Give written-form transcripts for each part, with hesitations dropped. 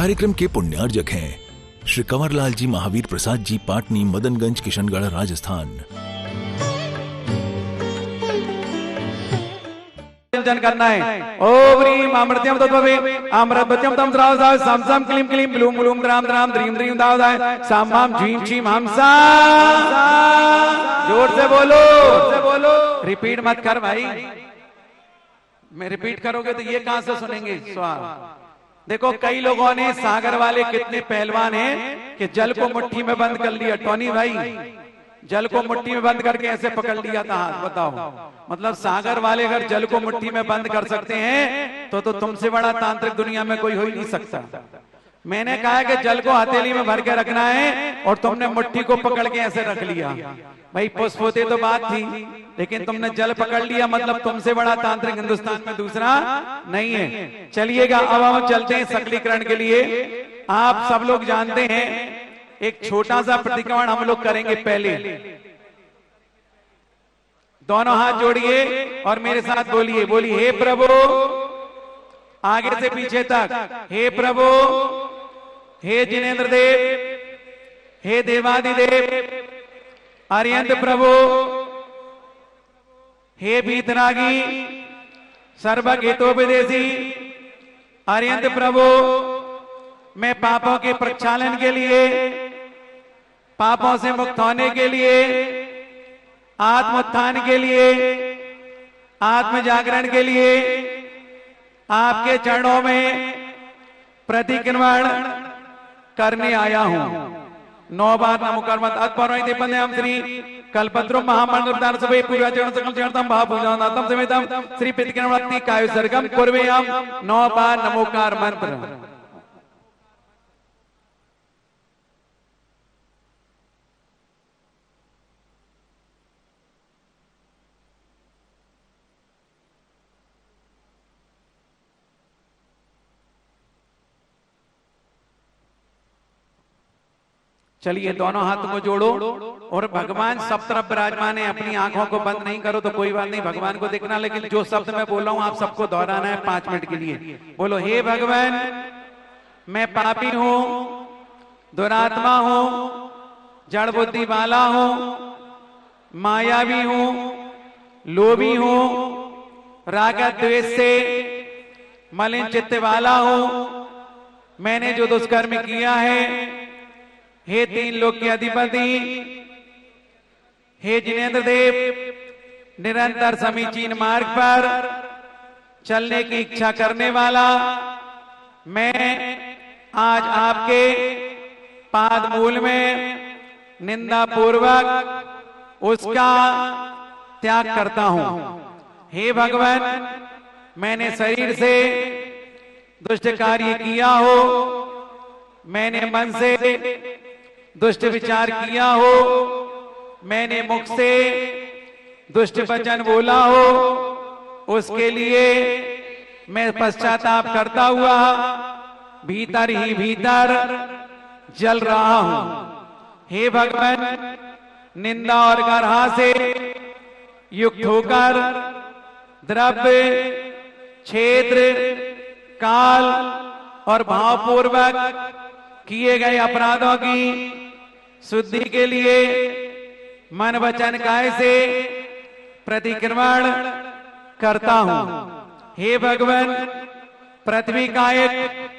कार्यक्रम के पुण्यार्जक हैं श्री कंवरलाल जी महावीर प्रसाद जी, पाटनी, मदनगंज, किशनगढ़, राजस्थान। जन करना है। ओम ह्रीम अमृत्यम तत्ववे अमृतम तम द्राव दाव सम सम क्लीम क्लीम ब्लूम ब्लूम द्राम द्राम द्रीम द्रीम दाव दाव साम माम झीम छीम हमसा। जोर से बोलो, रिपीट मत कर भाई। मैं रिपीट करोगे तो ये कहां से सुनेंगे स्वाद। देखो कई लोगों ने सागर वाले कितने पहलवान हैं कि जल को मुट्ठी में बंद कर लिया। टोनी भाई जल को मुट्ठी में बंद करके ऐसे पकड़ लिया था हाथ। बताओ मतलब सागर वाले अगर जल को मुट्ठी में बंद कर सकते हैं तो तुमसे बड़ा तांत्रिक दुनिया में कोई हो ही नहीं सकता। मैंने कहा कि जल को हथेली में भर के रखना है और तुमने मुट्ठी को पकड़ के ऐसे रख लिया। भाई पुष्प होते तो बात थी, लेकिन तुमने जल पकड़ लिया, मतलब तुमसे बड़ा तांत्रिक हिंदुस्तान में दूसरा नहीं है। चलिएगा अब हम चलते हैं सकलीकरण के लिए। आप सब लोग जानते हैं एक छोटा सा प्रतिक्रमण हम लोग करेंगे। पहले दोनों हाथ जोड़िए और मेरे साथ बोलिए, बोलिए हे प्रभु, आगे से पीछे तक। हे प्रभु, हे जिनेन्द्र देव, हे देवादिदेव, अरियंत प्रभु, हे भीतरागी, सर्वहितोपदेशी अरियंत प्रभु, मैं पापों के प्रक्षालन के लिए, पापों से मुक्त होने के लिए, आत्मोत्थान के लिए, आत्म जागरण के लिए आपके चरणों में प्रतिक्रमण करने आया हूं। 9 बार नमो कर्मत अत्परमय दीपने हम श्री कल्पद्रो महामंडलदार सभे पूर्वाचरण सकल चरणतम भावपूजनतम समेतम श्री प्रतिक्रमणति कायु सर्गम कुर्वे हम 9 बार नमोकार मंत्र। चलिए दोनों हाथ को जोड़ो और भगवान सब तरफ विराजमान है। अपनी आंखों को बंद नहीं करो तो कोई बात नहीं, भगवान को देखना, लेकिन जो शब्द मैं बोल रहा हूं आप सबको दोहराना है 5 मिनट के लिए। बोलो हे भगवान, मैं पापी हूं, दुरात्मा हूं, जड़ बुद्धि वाला हूं, मायावी हूं, लोभी हूं, राग द्वेष से मलिन चित्त वाला हूं। मैंने जो दुष्कर्म किया है, हे 3 लोक के अधिपति, हे जिनेन्द्र देव, निरंतर समीचीन मार्ग पर चलने की इच्छा करने वाला, मैं आज आपके पाद मूल में निंदा पूर्वक उसका त्याग करता हूं। हे भगवान, मैंने शरीर से दुष्ट कार्य किया हो, मैंने मन से दुष्ट विचार किया हो, मैंने मुख से दुष्ट वचन बोला हो, उसके लिए मैं पश्चाताप करता हुआ भीतर ही भीतर जल रहा हूं। हे भगवान, निंदा और गर्हा से युक्त होकर द्रव्य, क्षेत्र, काल और भावपूर्वक किए गए अपराधों की शुद्धि के लिए मन वचन काय से प्रतिक्रमण करता हूं। हे भगवान, पृथ्वी कायक,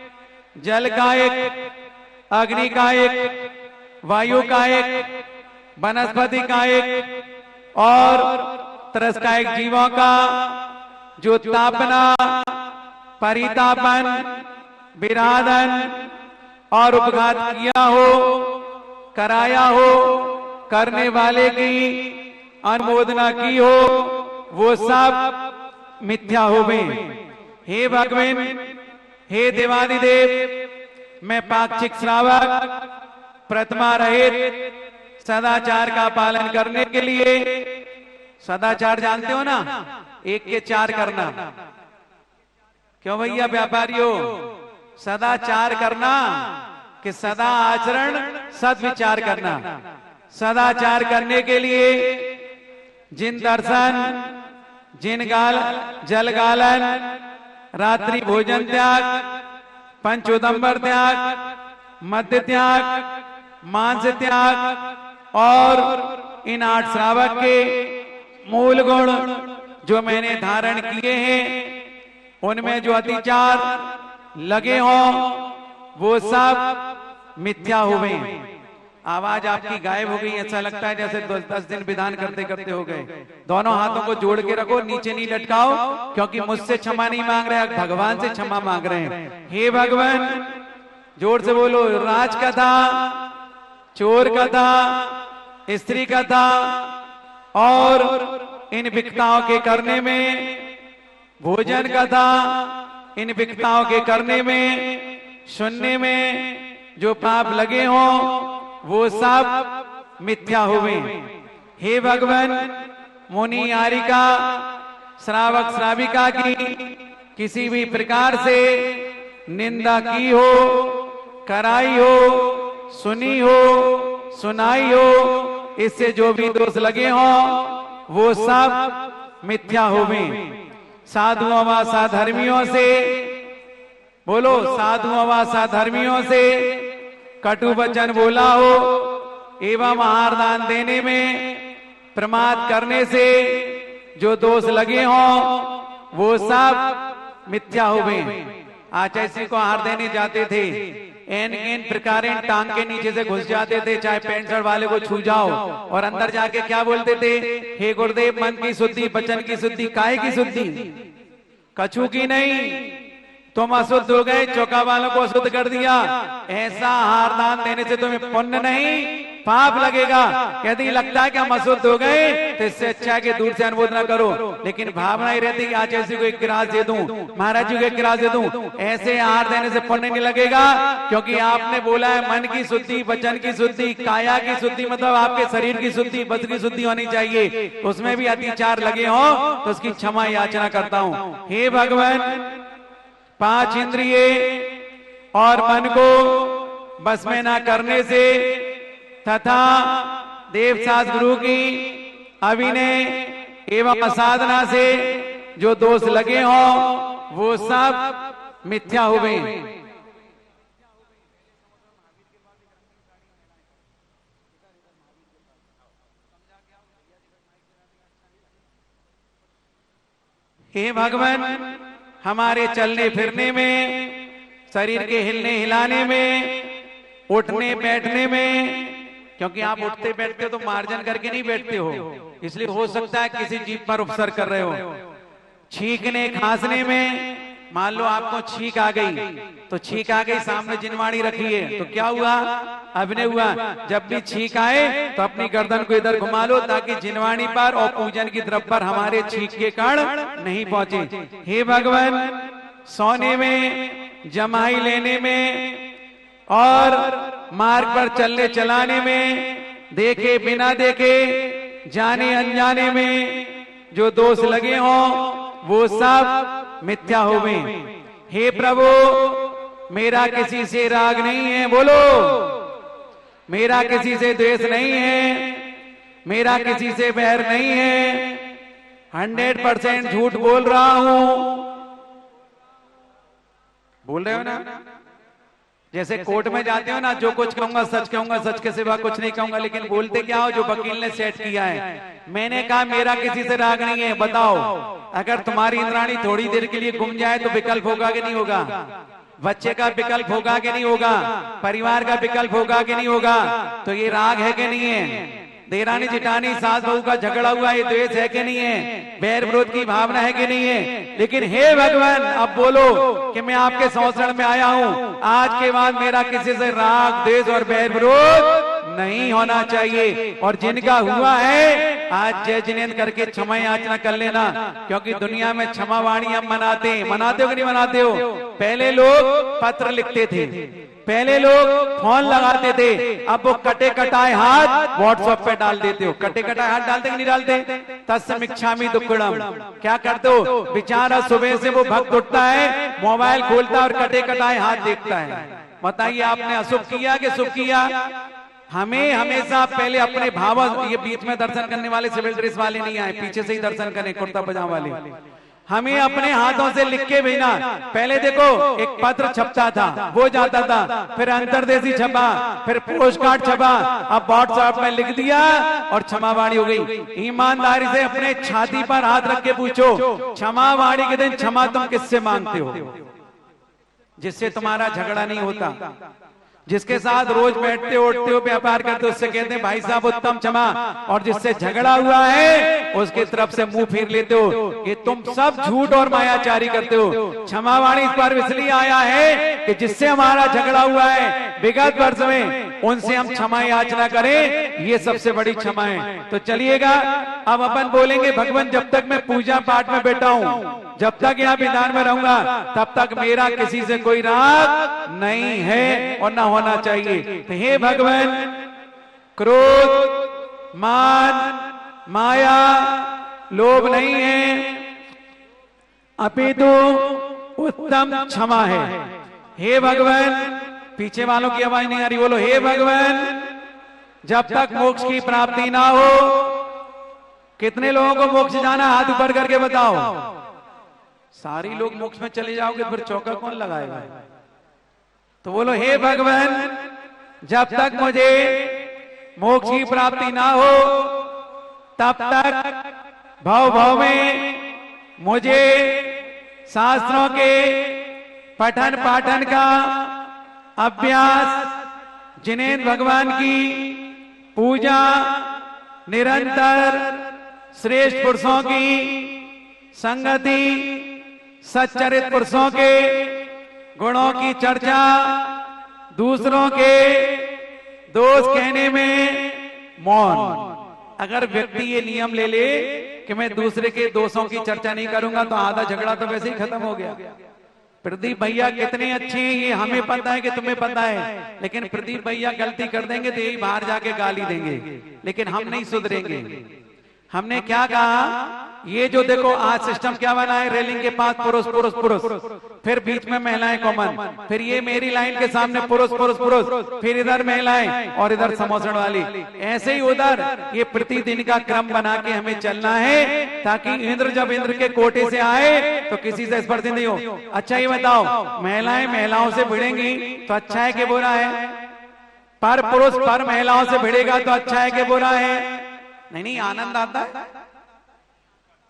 जल कायक, अग्नि कायक, वायु कायक, वनस्पति कायक और त्रस्कायक जीवों का जो तापना, परितापन, विराधन और उपघात किया हो, कराया हो, करने वाले की अनुमोदना की हो, वो सब मिथ्या हो गए। हे भगवान, हे देवादिदेव, मैं पाक्षिक श्रावक, प्रतिमा रहित सदाचार का पालन करने के लिए, सदाचार जानते हो ना, 1 के 4 करना। क्यों भैया व्यापारियों, सदाचार करना कि सदा आचरण सद्विचार करना। सदाचार करने के लिए जिन दर्शन, जिन जल गालन, रात्रि भोजन त्याग, पंचोदंबर त्याग, मध्य त्याग, मांस त्याग और इन 8 श्रावक के मूल गुण जो मैंने धारण किए हैं उनमें जो अतिचार लगे हों वो सब मिथ्या हुए। आवाज आपकी गायब हो गई, ऐसा लगता है जैसे 10 दिन विधान करते करते हो गए। दोनों हाथों को जोड़ के रखो, नीचे नहीं लटकाओ, क्योंकि मुझसे क्षमा नहीं मांग रहे, भगवान से क्षमा मांग रहे हैं। हे भगवान, जोर से बोलो, राज कथा, चोर कथा, स्त्री कथा और इन विकताओं के करने में, भोजन कथा, इन विकताओं के करने में, सुनने में जो पाप लगे हों वो सब मिथ्या हुए। हे भगवान, मुनि यारिका, श्रावक श्राविका की किसी भी प्रकार से निंदा की हो, कराई हो, सुनी हो, सुनाई हो, इससे जो भी दोष लगे हों वो सब मिथ्या हुए। साधुओं व साधर्मियों से, बोलो, साधुओं व साधर्मियों से कटु वचन बोला हो एवं आहार दान देने में प्रमाद करने से जो दोष लगे हों वो सब मिथ्या हुए। आचार्य को आहार देने जाते थे, इन प्रकार टांग के नीचे से घुस जाते थे, चाहे पैंट शर्ट वाले को छू जाओ, और अंदर जाके क्या बोलते थे, हे गुरुदेव, मन की शुद्धि, वचन की शुद्धि, काहे की शुद्धि, कछु की नहीं, तुम अशुद्ध हो गए, चौका वालों को अशुद्ध कर दिया। ऐसा आहार दान देने से तुम्हें पुण्य नहीं पाप लगेगा। यदि लगता है कि हम अशुद्ध हो गए तो इससे अच्छा है कि दूर से अनुमोदन करो, लेकिन भावना ही रहती कि आज ऐसी को एक गिलास दे दूं, महाराज जी को एक गिलास दे दूं, ऐसे आहार देने से पुण्य नहीं लगेगा, क्योंकि आपने बोला है मन की शुद्धि, वचन की शुद्धि, काया की शुद्धि, मतलब आपके शरीर की शुद्धि, बस की शुद्धि होनी चाहिए। उसमें भी अतिचार लगे हो तो उसकी क्षमा याचना करता हूं। हे भगवान, 5 इंद्रिय और मन को बस में ना करने से तथा देवशास्त्र गुरु की अभिनय एवं असाधना से जो दोष लगे हों वो सब मिथ्या हुए। हे भगवान, हमारे चलने फिरने में, शरीर के हिलने हिलाने में, उठने बैठने में, क्योंकि आप उठते बैठते हो तो मार्जन करके नहीं बैठते हो, इसलिए हो सकता है किसी जीप पर उपसर कर रहे हो। छींकने खांसने में, मान लो आपको छींक आ गई तो छींक आ गई, सामने जिनवाणी रखी है तो क्या हुआ, अभिनय हुआ। जब भी छींक आए तो अपनी गर्दन को इधर घुमा लो ताकि जिनवाणी पर और पूजन की तरफ पर हमारे छींक के कण नहीं पहुंचे। हे भगवान, सोने में, जमाई लेने में और मार्ग पर चलने चलाने में, देखे बिना देखे, जाने अनजाने में जो दोष लगे हों वो सब मिथ्या हुए। हे प्रभु, मेरा किसी से राग नहीं है, बोलो, मेरा किसी से द्वेष नहीं है, मेरा किसी से बैर नहीं है, 100% झूठ बोल रहा हूं। बोल रहे हो ना, जैसे कोर्ट में जाते हो ना, जो कुछ कहूंगा सच के सिवा कुछ नहीं कहूंगा, लेकिन बोलते क्या हो, जो वकील ने सेट किया है। मैंने कहा मेरा किसी से राग नहीं है, बताओ, अगर तुम्हारी इंद्राणी थोड़ी देर के लिए गुम जाए तो विकल्प होगा कि नहीं होगा, बच्चे का विकल्प होगा कि नहीं होगा, परिवार का विकल्प होगा कि नहीं होगा, तो ये राग है कि नहीं है, देरानी जिठानी सास बहू का झगड़ा हुआ, ये द्वेष है कि नहीं है, बैर विरोध की भावना है कि नहीं है। लेकिन हे भगवान, अब बोलो कि मैं आपके संवत्सर में आया हूं, आज के बाद मेरा किसी से राग, द्वेष और बैर विरोध नहीं होना चाहिए, और जिनका हुआ है आज जय जिनेन्द्र करके क्षमा याचना कर लेना, क्योंकि दुनिया में क्षमा वाणी हम मनाते हैं। मनाते हो कि नहीं मनाते हो? पहले लोग पत्र लिखते थे, पहले लोग फोन लगाते थे, अब वो कटे कटाए हाथ व्हाट्सएप पे डाल देते हो। कटे कटाए हाथ डालते कि नहीं डालते? तत्समिच्छामि दुक्कड़म। क्या करते हो, बेचारा सुबह से वो भक्त उठता है, मोबाइल खोलता है और कटे कटाए हाथ देखता है। बताइए आपने अशुभ किया कि शुभ किया? हमें हमेशा पहले अपने भाव, ये बीच में दर्शन करने वाले सिविल ड्रेस वाले नहीं आए, पीछे से ही दर्शन करें, कुर्ता पजामा वाले। हमें अपने हाथों से लिख के भेजना। पहले देखो एक पत्र छपता था, वो जाता था, फिर अंतरदेशी छपा, फिर पोस्ट कार्ड छपा, अब व्हाट्सएप में लिख दिया और क्षमावाणी हो गई। ईमानदारी से अपने छाती पर हाथ रख के पूछो, क्षमावाणी के दिन क्षमा तुम किससे मांगते हो? जिससे तुम्हारा झगड़ा नहीं होता, जिसके साथ रोज बैठते उठते हो, व्यापार करते हो, उससे कहते हैं भाई साहब उत्तम क्षमा। और जिससे झगड़ा हुआ है उसके तरफ से मुंह फेर लेते हो। ये तुम सब झूठ और मायाचारी करते हो। क्षमावाणी इस बार इसलिए आया है कि जिससे हमारा झगड़ा हुआ है विगत वर्ष में, उनसे हम क्षमा याचना करें, ये सबसे बड़ी क्षमा है। तो चलिएगा अब अपन बोलेंगे, भगवान जब तक मैं पूजा पाठ में बैठा हूं, जब तक यहाँ विधान में रहूंगा, तब तक मेरा किसी से कोई राग नहीं है और ना होना चाहिए। तो हे भगवान, क्रोध, मान, माया, लोभ नहीं है, अपितु उत्तम क्षमा है। हे भगवान, पीछे वालों की आवाज नहीं आ रही, बोलो हे भगवान, जब तक मोक्ष की प्राप्ति ना हो। कितने लोगों को मोक्ष जाना, हाथ ऊपर करके बताओ। सारी लोग मोक्ष में चले जाओगे, फिर चौका कौन लगाएगा? तो बोलो हे भगवान, जब तक मुझे मोक्ष की प्राप्ति ना हो, तब तक भव भव में मुझे शास्त्रों के पठन पाठन का अभ्यास, जिनेन्द्र भगवान की पूजा, निरंतर श्रेष्ठ पुरुषों की संगति, सच्चरित पुरुषों के गुणों की चर्चा, दूसरों के दोष कहने में मौन। अगर व्यक्ति ये नियम ले ले कि मैं दूसरे के दोषों की चर्चा नहीं करूंगा, तो आधा झगड़ा तो वैसे ही खत्म हो गया। प्रदीप भैया कितने अच्छे हैं ये हमें पता है कि तुम्हें पता है, लेकिन प्रदीप भैया गलती कर देंगे तो यही बाहर जाके गाली देंगे, लेकिन हम नहीं सुधरेंगे। हमने क्या कहा, ये जो देखो आज सिस्टम क्या बना है, रेलिंग के पास पुरुष पुरुष पुरुष, फिर बीच में महिलाएं कॉमन, फिर ये मेरी लाइन के सामने पुरुष पुरुष पुरुष, फिर इधर महिलाएं और इधर समोसण वाली, ऐसे ही उधर। ये प्रतिदिन का क्रम बना के हमें चलना है, ताकि इंद्र जब इंद्र के कोटे से आए तो किसी से स्पर्धित नहीं हो। अच्छा ये बताओ, महिलाएं महिलाओं से भिड़ेंगी तो अच्छा है कि बुरा है? पर पुरुष पर महिलाओं से भिड़ेगा तो अच्छा है कि बुरा है? नहीं नहीं, आनंद आता है।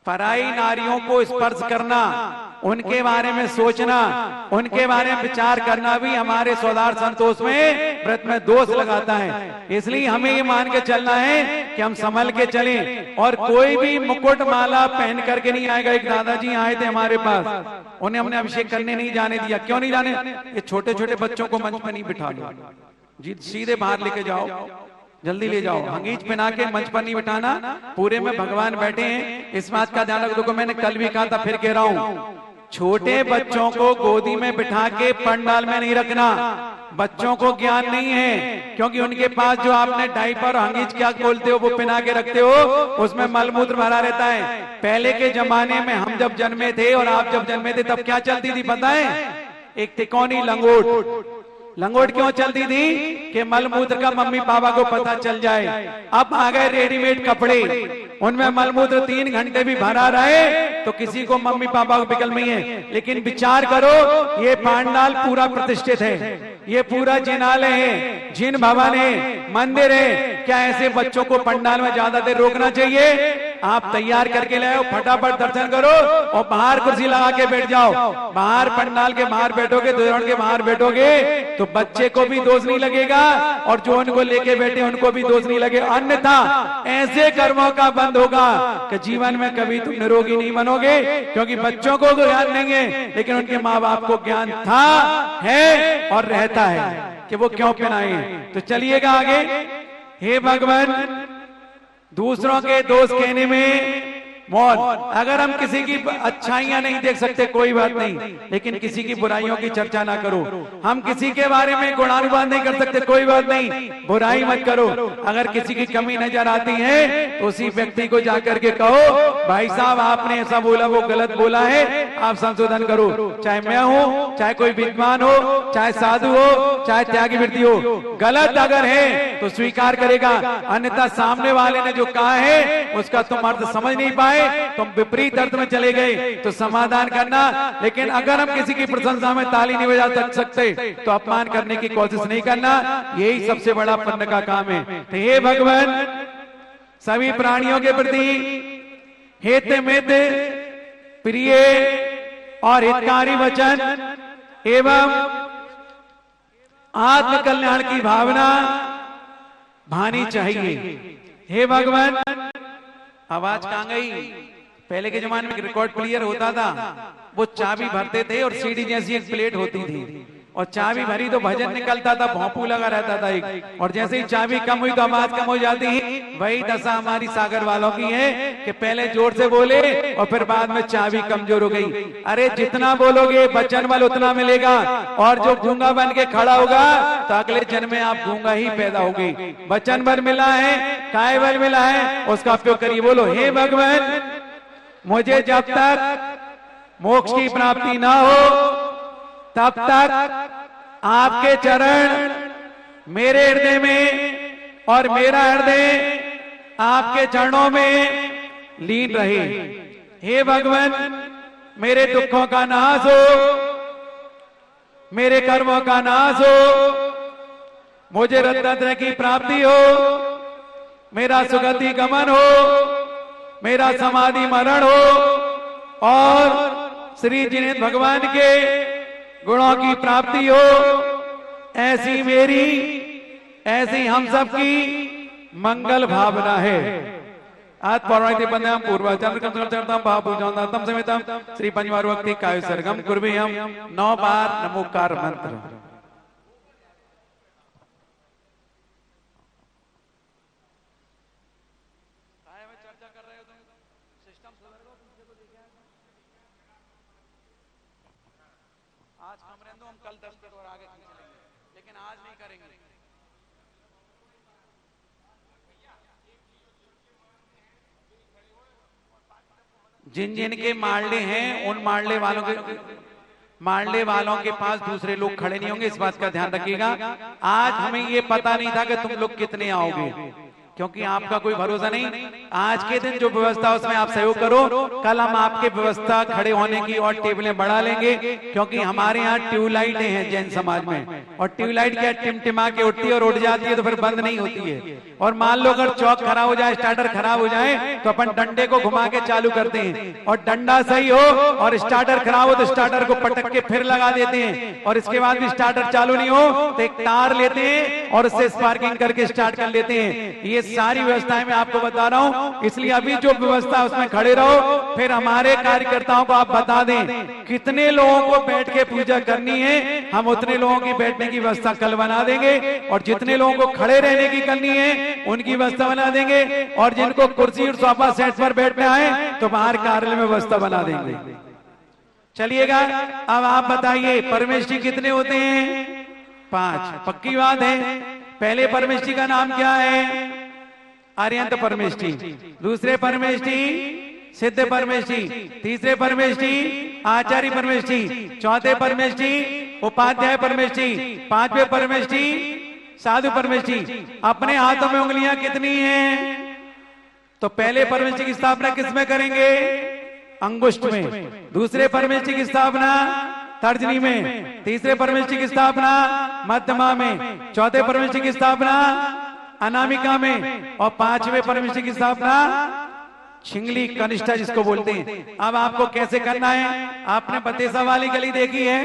पराई नारियों को स्पर्श करना, उनके बारे में सोचना, उनके बारे में विचार करना भी हमारे स्वदार संतोष में, व्रत में दोष लगाता है। इसलिए हमें ये मान के चलना है कि हम संभल के चलें, और कोई भी मुकुट माला पहन करके नहीं आएगा। एक दादाजी आए थे हमारे पास, उन्हें हमने अभिषेक करने नहीं जाने दिया। क्यों नहीं जाने? ये छोटे छोटे बच्चों को मंच पर नहीं बिठा लो जी, सीधे बाहर लेके जाओ, जल्दी ले जाओ। हंगीच पहना के मंच पर नहीं बिठाना, पूरे में भगवान बैठे हैं, इस बात का ध्यान रखो। मैंने कल भी कहा था, फिर कह रहा हूं, छोटे बच्चों को गोदी में बिठा के पंडाल में नहीं रखना। बच्चों को ज्ञान नहीं है, क्योंकि उनके पास जो आपने डायपर हंगीच क्या बोलते हो वो पहना के रखते हो, उसमें मलमूत्र भरा रहता है। पहले के जमाने में हम जब जन्मे थे और आप जब जन्मे थे, तब क्या चलती थी पता है? एक तिकोनी लंगोट। लंगोट क्यों चलती थी? कि मलमूत्र का मम्मी पापा को पता चल जाए। अब आ गए रेडीमेड कपड़े, उनमें मलमूत्र 3 घंटे भी भरा रहे तो किसी को मम्मी पापा को विकल्प नहीं है। लेकिन विचार करो, ये पांडाल पूरा प्रतिष्ठित है, ये पूरा जिनालय है, जिन भवन है, मंदिर है। क्या ऐसे बच्चों को पंडाल में ज्यादा देर रोकना चाहिए? आप तैयार करके ले आओ, फटाफट दर्शन करो और बाहर कुर्सी लगा के बैठ जाओ। बाहर पंडाल के बाहर बैठोगे, द्वार के बाहर बैठोगे तो बच्चे को भी दोष नहीं लगेगा और जो उनको लेके बैठे उनको भी दोष नहीं लगेगा। अन्यथा ऐसे कर्मों का बंद होगा कि जीवन में कभी तुम निरोगी नहीं बनोगे, क्योंकि बच्चों को ज्ञान नहीं है, लेकिन उनके माँ बाप को ज्ञान था, है और रहता है कि वो क्यों पहनाए। तो चलिएगा आगे। हे भगवान, दूसरों के दोष कहने में मौन। अगर हम किसी की अच्छाइयां नहीं देख सकते कोई बात नहीं, लेकिन किसी की बुराइयों की चर्चा ना करो। हम किसी के बारे में गुणानुवाद नहीं कर सकते, कोई बात नहीं, बुराई मत करो। अगर किसी की कमी नजर आती है तो उसी व्यक्ति को जाकर के कहो, भाई साहब आपने ऐसा बोला, वो गलत बोला है, आप संशोधन करो। चाहे मैं हूं, चाहे कोई विद्वान हो, चाहे साधु हो, चाहे त्यागी वृत्ति हो, गलत अगर है तो स्वीकार करेगा। अन्यथा सामने वाले ने जो कहा है उसका तुम अर्थ समझ नहीं पाए पाए, तुम विपरीत अर्थ में चले गए तो समाधान करना। लेकिन अगर हम किसी की प्रशंसा में ताली नहीं बजा सकते तो अपमान करने की कोशिश नहीं करना। यही सबसे बड़ा पुण्य का काम है। तो हे भगवान, सभी प्राणियों के प्रति हित मित प्रिय और हितकारी वचन एवं आत्म कल्याण की भावना भानी चाहिए। हे भगवान, आवाज कहां गई? पहले के जमाने में रिकॉर्ड प्लेयर होता था, वो चाबी भरते थे और सीडी जैसी एक प्लेट होती थी, और चाबी भरी तो भजन निकलता था, भोंपू लगा रहता था एक, और जैसे ही चाबी कम हुई तो आवाज कम हो जाती है। वही दशा हमारी सागर वालों की है कि पहले जोर से बोले और फिर बाद में चाबी कमजोर हो गई। अरे जितना बोलोगे वचन बल उतना मिलेगा, और जो गूंगा बन के खड़ा होगा तो अगले जन्म में आप गूंगा ही पैदा होगी। वचन बल मिला है, काय बल मिला है, उसका उपयोग करिए। बोलो, हे भगवान, मुझे जब तक मोक्ष की प्राप्ति ना हो तब तक आपके चरण मेरे हृदय में और मेरा हृदय आपके चरणों में लीन रहे। हे भगवान, मेरे दुखों का नाश हो, मेरे कर्मों का नाश हो, मुझे रत्न की प्राप्ति हो, मेरा सुगति गमन हो, मेरा समाधि मरण हो, और श्री जिनेन्द्र भगवान के गुणों की प्राप्ति हो। ऐसी मेरी, ऐसी हम सब की मंगल भावना है। आज पौराणिक बंदे पूर्वाचार्य चरता बाबू जानतम समेतम श्री पंचवार वक्ति कायु सरगम कुर्वे हम 9 बार नमोकार मंत्र। आज कम रहने दो, हम कल 10 मिनट और आगे चलेंगे, लेकिन आज नहीं करेंगे। जिन जिन के मारले हैं उन मारले वालों के पास दूसरे लोग खड़े नहीं होंगे, इस बात का ध्यान रखिएगा। आज हमें ये पता नहीं था कि तुम लोग कितने आओगे, क्योंकि आपका कोई भरोसा नहीं। आज के दिन जो व्यवस्था उसमें आप सहयोग करो, कल हम आपके व्यवस्था खड़े होने की और टेबलें बढ़ा लेंगे, क्योंकि हमारे यहाँ ट्यूबलाइटें हैं जैन समाज में, और ट्यूबलाइट क्या टिमटिमा के उठती है और उठ जाती है तो फिर बंद नहीं होती है। और मान लो अगर चौक खराब हो जाए, स्टार्टर खराब हो जाए, तो अपन डंडे को घुमा के चालू करते हैं, और डंडा सही हो और स्टार्टर खराब हो तो स्टार्टर को पटक के फिर लगा देते हैं, और इसके बाद भी स्टार्टर चालू नहीं हो तो एक तार लेते हैं और उससे स्पार्किंग करके स्टार्ट कर लेते हैं। ये सारी व्यवस्थाएं मैं आपको बता रहा हूं, इसलिए अभी जो व्यवस्था उसमें खड़े रहो। फिर हमारे कार्यकर्ताओं को आप बता दें कितने लोगों को बैठ के पूजा करनी है, हम उतने लोगों की बैठने की व्यवस्था कल बना देंगे, और जितने लोगों को खड़े रहने की करनी है उनकी व्यवस्था बना देंगे, और जिनको कुर्सी और सोफा सेट पर बैठना है तो बाहर कार्यालय में व्यवस्था बना देंगे। चलिएगा, अब आप बताइए परमेष्ठी कितने होते हैं? 5। पक्की बात है। पहले परमेष्ठी का नाम क्या है? आर्यंत परमेष्ठी। दूसरे परमेष्ठी सिद्ध परमेष्ठी। तीसरे परमेष्ठी आचार्य परमेष्ठी। चौथे परमेष्ठी उपाध्याय परमेष्ठी। 5वें परमेष्ठी साधु परमेष्ठी। अपने हाथों में उंगलियां कितनी हैं? तो पहले परमेष्ठी की स्थापना किसमें करेंगे? अंगुष्ठ में। दूसरे परमेष्ठी की स्थापना तर्जनी में। तीसरे परमेष्ठी की स्थापना मध्यमा में। चौथे परमेष्ठी की स्थापना अनामिका में, और 5वें परमेष्ठी की स्थापना छिंगली कनिष्ठा जिसको बोलते हैं। अब आपको कैसे करना है? आपने बतेसा वाली गली देखी है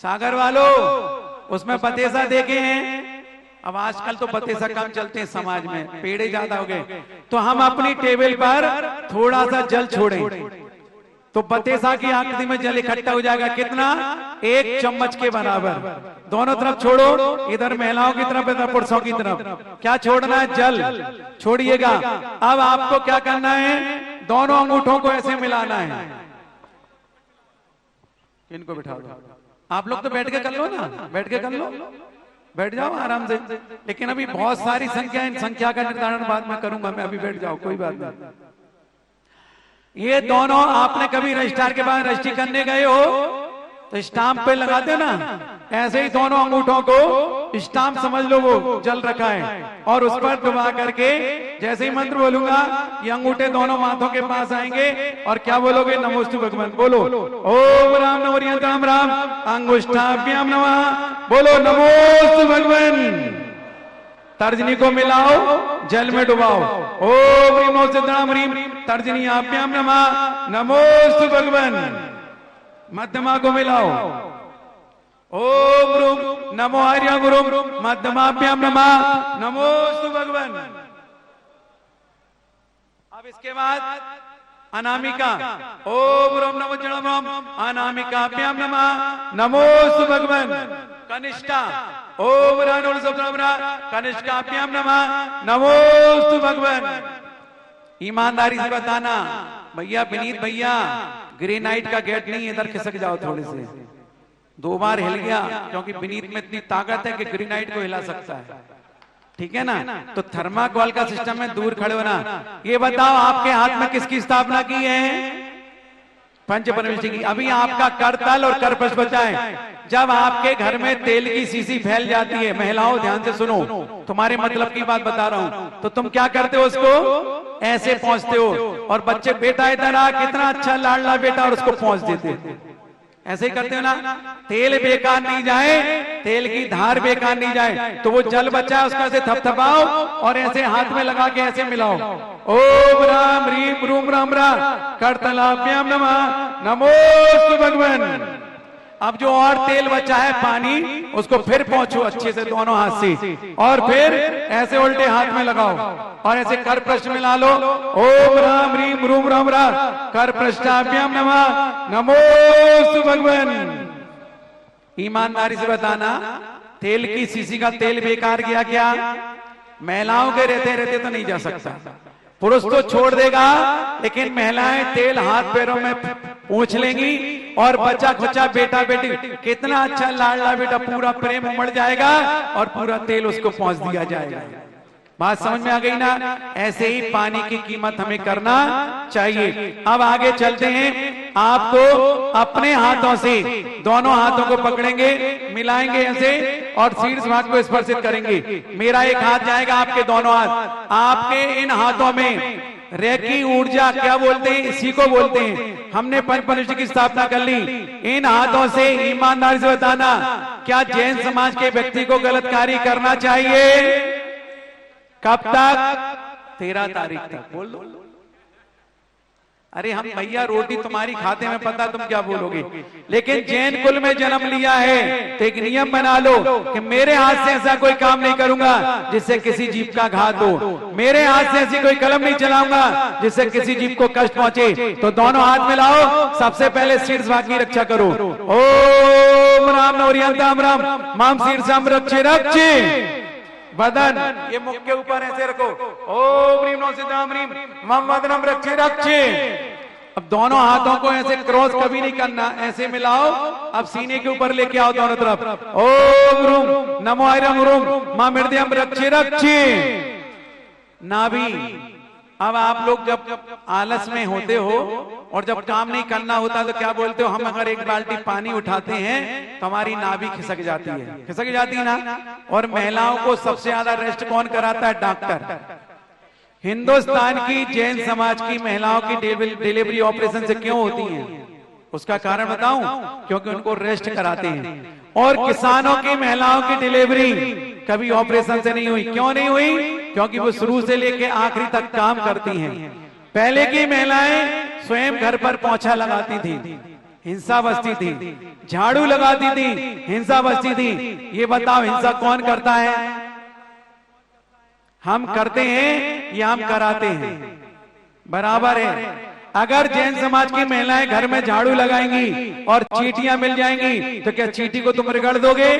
सागर वालों? उसमें बतेसा देखे हैं? अब आजकल तो बतेसा कम चलते हैं समाज में, पेड़े ज्यादा हो गए। तो हम अपनी टेबल पर थोड़ा सा जल छोड़ें तो बतेसा की आकृति में जल इकट्ठा हो जाएगा। कितना? 1 चम्मच के बराबर। दोनों तरफ छोड़ो, इधर महिलाओं की तरफ, इधर पुरुषों की तरफ। क्या छोड़ना है? जल छोड़िएगा। अब आपको क्या करना है? दोनों अंगूठों को ऐसे मिलाना है। इनको बिठा दो। आप लोग तो बैठ के कर लो ना, बैठ के कर लो, बैठ जाओ आराम से। लेकिन अभी बहुत सारी संख्या, इन संख्या का निर्धारण बाद में करूंगा मैं, अभी बैठ जाओ, कोई बात नहीं। ये दोनों, आपने कभी रजिस्ट्रार के बाद रजिस्ट्री करने गए हो तो स्टाम्प पे लगाते ना, ऐसे ही दोनों अंगूठों को स्टाम्प समझ लो, वो जल रखा है, और उस पर दबा करके जैसे ही मंत्र बोलूंगा ये अंगूठे दोनों माथों के पास आएंगे और क्या बोलोगे? नमोस्तु भगवान। बोलो ओम राम नमो राम राम अंगुष्ठाभ्याम नमः। बोलो नमोस्तु भगवान। तर्जनी को मिलाओ, जल में डुबाओ। ओम ह्रीम नमो सिद्धाम ह्रीम तर्जनी आभ्याम नमः नमोस्तु भगवान। मध्यमा को मिलाओ। ओम रूम नमो आर्य गुरु मध्यमाभ्याम नमः नमोस्तु भगवान। अब इसके बाद अनामिका। ओम रूम नमो जड़म अनामिकाभ्याम नमः नमोस्तु भगवान। कनिष्ठा। ओम रानुल सब्रमरा कनिष्ठाभ्याम नमः नमोस्तु भगवान। ईमानदारी से बताना भैया, विनीत भैया, ग्रेनाइट का गेट नहीं, इधर खिसक जाओ थोड़े से। 2 बार हिल गया क्योंकि विनीत में इतनी ताकत है कि ग्रेनाइट को हिला सकता है, ठीक है ना? तो थर्माकोल का सिस्टम है, दूर खड़े होना। ये बताओ आपके हाथ में किसकी स्थापना की है? पंच परमेश्वर की। अभी आपका करतल और करपश बचा है। जब आपके घर में तेल की सीसी फैल जाती है, महिलाओं ध्यान से सुनो, तुम्हारे मतलब की बात बता रहा हूं, तो तुम क्या करते हो? उसको ऐसे पहुंचते हो और बच्चे बेटा इधर आ, कितना अच्छा लाडला बेटा, और उसको पहुंच देते। ऐसे ही करते हो ना? तेल बेकार नहीं जाए, तेल की धार बेकार नहीं जाए, तो वो जल बचा है उसका ऐसे थपथपाओ और ऐसे हाथ में लगा के ऐसे मिलाओ। ओम राम रीम रूम राम राम करतलाभ्याम नमः नमोस्तु भगवान। अब जो और तेल बचा है पानी, उसको फिर पहुंचो अच्छे से दोनों हाथ से, और फिर ऐसे उल्टे हाथ में लगाओ और ऐसे कर पृष्ठ मिला लो। ओम राम रीम रूम राम राम कर पृष्ठाभ्याम नमः नमोस्तु भगवान। ईमानदारी से बताना, तेल की सीसी का तेल बेकार गया क्या? महिलाओं के रहते रहते तो नहीं जा सकता, पुरुष तो छोड़ देगा, लेकिन महिलाएं तेल हाथ पैरों में पूछ लेंगी और बच्चा खुचा बेटा बेटी, कितना अच्छा लाडला बेटा, पूरा प्रेम उमड़ जाएगा और पूरा तेल उसको पहुंच दिया जाएगा। बात समझ में आ गई ना? ऐसे ही पानी की कीमत हमें करना चाहिए। अब आगे चलते हैं। आपको अपने हाथों से दोनों हाथों को पकड़ेंगे, मिलाएंगे ऐसे और शीर्ष भाग को स्पर्शित करेंगे। मेरा एक हाथ जाएगा, आपके दोनों हाथ। आपके इन हाथों में रेकी ऊर्जा क्या बोलते हैं? इसी को बोलते हैं। हमने पंच परमेश्वर की स्थापना कर ली। इन हाथों से ईमानदारी से बताना, क्या जैन समाज के व्यक्ति को गलत कार्य करना चाहिए? कब तक? 13 तारीख तक। बोल दो। अरे हम भैया रोटी तुम्हारी खाते में, पता तुम क्या बोलोगे, लेकिन जैन कुल में जन्म लिया है तो एक नियम बना लो कि मेरे हाथ से ऐसा कोई काम नहीं करूंगा जिससे किसी जीव का घात हो, मेरे हाथ से ऐसी कोई कलम नहीं चलाऊंगा जिससे किसी जीव को कष्ट पहुंचे। तो दोनों हाथ मिलाओ, सबसे पहले शीर्ष भाग की रक्षा करो। ओम राम नौरियंताम राम माम शीर्षम रक्षे रक्षे बदन, ये मुख के ऊपर ऐसे रखो। ओम ह्रीम नमो सिद्धाम ह्रीम मम वदनम रक्षे रक्षे। अब दोनों हाथों को ऐसे क्रॉस कभी नहीं करना, ऐसे मिलाओ। अब सीने के ऊपर लेके आओ दोनों तरफ। ओम रूम नमो आयरम रूम मां हृदयम रक्षे रक्षे। नाभि। अब आप लोग जब आलस में होते हो और जब काम नहीं करना होता तो क्या बोलते हो? हम अगर एक बाल्टी पानी उठाते हैं तो हमारी नाभि खिसक जाती है, खिसक जाती है ना। और महिलाओं को सबसे ज्यादा रेस्ट कौन कराता है? डॉक्टर। हिंदुस्तान की जैन समाज की महिलाओं की डिलीवरी ऑपरेशन से क्यों होती है? उसका कारण बताऊं? क्योंकि उनको रेस्ट कराते हैं। और किसानों की महिलाओं की डिलीवरी कभी ऑपरेशन से नहीं हुई। क्यों नहीं हुई? क्योंकि वो शुरू से लेके आखिरी तक काम करती हैं। पहले की महिलाएं स्वयं घर पर पोंछा लगाती थी, हिंसा बचती थी, झाड़ू लगाती थी, हिंसा बचती थी। ये बताओ हिंसा कौन करता है? हम करते हैं या हम कराते हैं? बराबर है। अगर जैन समाज की महिलाएं घर में झाड़ू लगाएंगी और चींटियां मिल जाएंगी तो क्या चींटी को तुम रगड़ दोगे?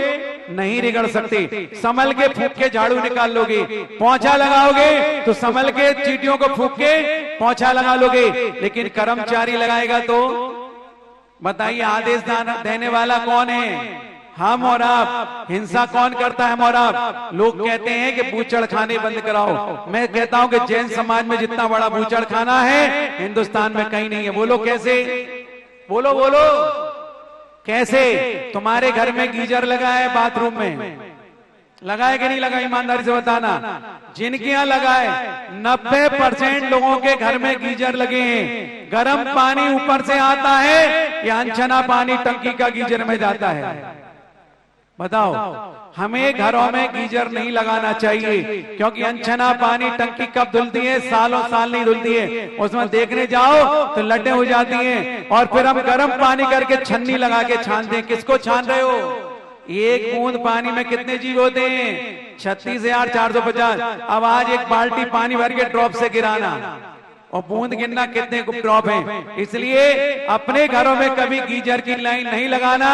नहीं रगड़ सकते। संभल के फूंक के झाड़ू निकाल लोगे। पोंछा लगाओगे तो संभल के चींटियों को फूंक के पोंछा लगा लोगे। लेकिन कर्मचारी लगाएगा तो बताइए आदेश देने वाला कौन है? हम और आप। हिंसा कौन करता है? हम और आप। लोग कहते हैं कि बूचड़ खाने बंद कराओ। मैं कहता हूं कि जैन समाज में जितना बड़ा बूचड़ खाना है हिंदुस्तान में कहीं नहीं है। बोलो कैसे? बोलो बोलो कैसे? तुम्हारे घर में गीजर लगा है बाथरूम में, लगाए कि नहीं लगाए, ईमानदारी से बताना। जिनके यहाँ लगाए 90% लोगों के घर में गीजर लगे हैं। गर्म पानी ऊपर से आता है या अनछना पानी टंकी का गीजर में जाता है? बताओ। हमें घरों में गीजर नहीं लगाना चाहिए, क्योंकि अनछना पानी टंकी कब धुलती है? सालों साल नहीं धुलती है। उसमें देखने जाओ तो लटें हो जाती हैं, और फिर हम गर्म पानी करके छन्नी लगा के छानते हैं। किसको छान रहे हो? एक बूंद पानी में कितने जीव होते हैं? 36,450। अब आज एक बाल्टी पानी भर के ड्रॉप से गिराना और बूंद गिनना कितने ड्रॉप हैं। इसलिए अपने घरों में कभी गीजर की लाइन नहीं लगाना।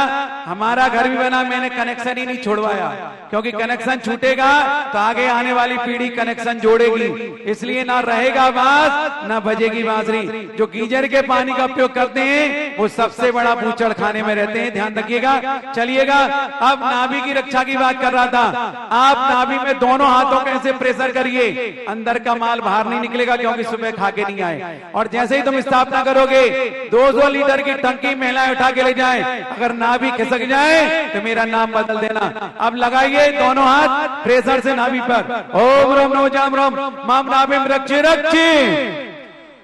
हमारा घर भी बना, मैंने कनेक्शन ही नहीं छोड़वाया, क्योंकि कनेक्शन छूटेगा तो आगे आने वाली पीढ़ी कनेक्शन जोड़ेगी। इसलिए ना रहेगा बांस ना बजेगी बांसुरी। जो गीजर के पानी का उपयोग करते हैं वो सबसे बड़ा बूचड़ खाने में रहते हैं, ध्यान रखिएगा। चलिएगा, अब नाभि की रक्षा की बात कर रहा था। आप नाभि में दोनों हाथों का ऐसे प्रेशर करिए, अंदर का माल बाहर नहीं निकलेगा, क्योंकि सुबह खा के नहीं आए। और जैसे ही तुम स्थापना करोगे 200 लीटर की टंकी महिलाएं उठा के ले जाएं, अगर नाभि खिसक जाए तो मेरा नाम बदल देना। अब लगाइए दोनों हाथ प्रेशर से नाभि पर। ओम रोम नमो जाम रोम मम नाभिम रक्षे रक्षे,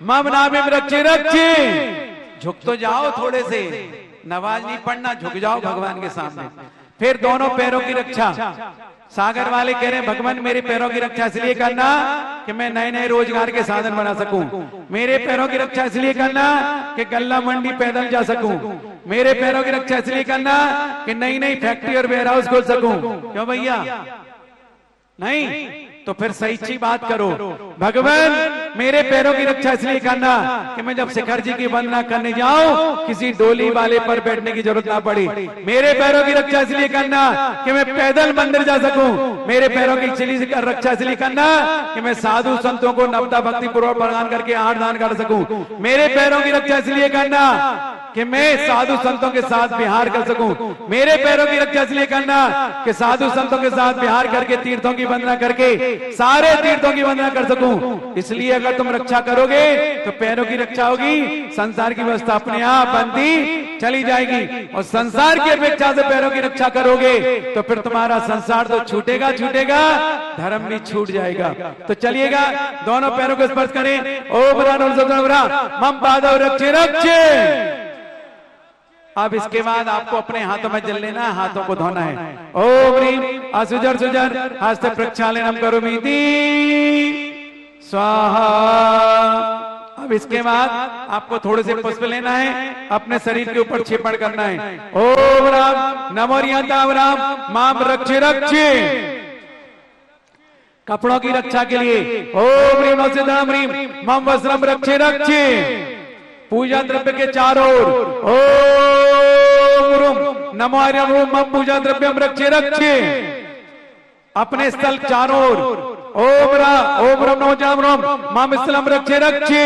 मम नाभिम रक्षे रक्षे। झुक तो जाओ थोड़े से, नमाज नहीं पढ़ना, झुक जाओ भगवान के सामने। फिर दोनों पैरों की रक्षा। सागर वाले कह रहे हैं भगवान मेरे पैरों की रक्षा इसलिए करना कि मैं नए नए रोजगार के साधन बना सकूं। मेरे पैरों की रक्षा इसलिए करना कि गल्ला मंडी पैदल जा सकूं। मेरे पैरों की रक्षा इसलिए करना कि नई नई फैक्ट्री और वेयर हाउस खोल सकूं। क्यों भैया? नहीं तो फिर सही बात करो। भगवान मेरे पैरों की रक्षा इसलिए करना कि मैं जब शिखर जी की वंदना करने जाऊं किसी डोली वाले पर बैठने की जरूरत ना पड़े। मेरे पैरों की रक्षा इसलिए करना कि मैं पैदल मंदिर जा सकूं। मेरे पैरों की रक्षा इसलिए करना कि मैं साधु संतों को नवता भक्ति पूर्वक प्रदान करके आहार दान कर सकूं। मेरे पैरों की रक्षा इसलिए करना कि मैं साधु संतों के साथ विहार कर सकूं। मेरे पैरों की रक्षा इसलिए करना कि साधु संतों के साथ विहार करके तीर्थों की वंदना करके सारे तीर्थों की वंदना कर सकूं। इसलिए अगर तुम रक्षा करोगे तो पैरों की रक्षा होगी, संसार की व्यवस्था अपने आप बनती चली जाएगी। और संसार की अपेक्षा से पैरों की रक्षा करोगे तो फिर तुम्हारा संसार तो छूटेगा छूटेगा, धर्म भी छूट जाएगा। तो चलिएगा, दोनों पैरों को स्पर्श करें। ओम मम पादौ रक्षे रक्षे। अब इसके बाद आपको अपने हाथों में जल लेना है, हाथों को धोना है। ओम ह्रीम असुजर सुजर हस्त प्रक्षालनम करोमीति स्वाहा। अब इसके बाद आपको थोड़े से पुष्प लेना है, अपने शरीर के ऊपर क्षेपण करना है। ओम राम नमो रियंताम राम माम रक्षे रक्षे। कपड़ों की रक्षा के लिए ओम ह्रीम सिद्धम ह्रीम मम वस्त्रम रक्षे रक्षे। पूजा द्रव्य के चारों ओर ओम नमो हरिम मम पूजा द्रव्यम रक्षे रक्षे। अपने स्थल चारों ओर ओम रम नमो जाम रोम मम स्थलम रक्षे रक्षे।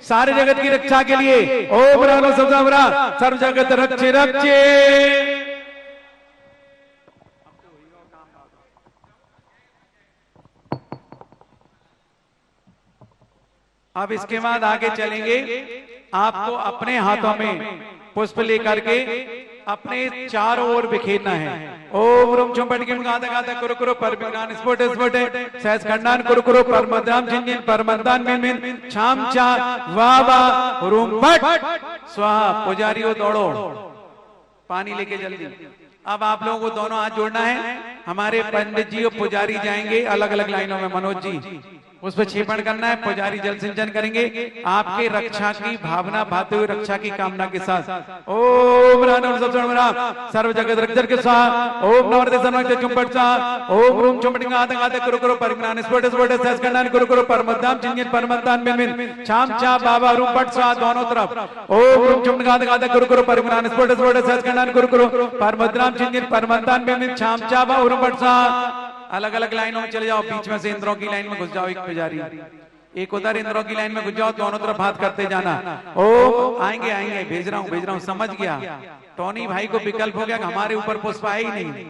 सारे जगत की रक्षा के लिए ओम राम सर्व जगत रक्षे रक्षे। अब इसके बाद आगे चलेंगे। आपको अपने हाथों में पुष्प लेकर के अपने चारों ओर बिखेरना है। ओम रुम चुंबट किम गाता गाता कुरु कुरु परबिगान स्फोट स्फोट सहस खंडान कुरु कुरु परमदाम जिन परमदान मिन मिन छाम चा वाह वाह रुम फट स्वाहा। पुजारियों दौड़ो, पानी लेके जल्दी। अब आप लोगों को दोनों हाथ जोड़ना है। हमारे पंडित जी और पुजारी जाएंगे अलग अलग लाइनों में। मनोज जी उस पर क्षेपण करना है, पुजारी जल सिंचन करेंगे। आपके रक्षा की भावना भाते हुए रक्षा की कामना के साथ ओम राम सर्व जगत रक्षक के साथ ओम नवरते सर्वज्ञ चुंबट साथ ओम रूम चुंबट गाते गाते कुरु कुरु परिज्ञान स्फोट स्फोट सहस खंडान कुरु कुरु परमदाम जिन परमदान मिन मिन छाम चा बाबा रूम पट साथ दोनों तरफ ओम रूम चुंबट गाते गाते कुरु कुरु परिज्ञान स्फोट स्फोट सहस खंडान कुरु कुरु परमदाम जिन परमदान मिन मिन छाम चा बाबा रूम पट साथ। अलग अलग लाइनों में चले जाओ, बीच में से इंद्रों की लाइन में घुस जाओ। एक पुजारी एक उधर इंद्रों की लाइन में घुस जाओ, दोनों तरफ हाथ करते जाना। ओ आएंगे आएंगे, भेज रहा हूँ समझ गया। टोनी भाई को विकल्प हो गया कि हमारे ऊपर पुष्प आए ही नहीं,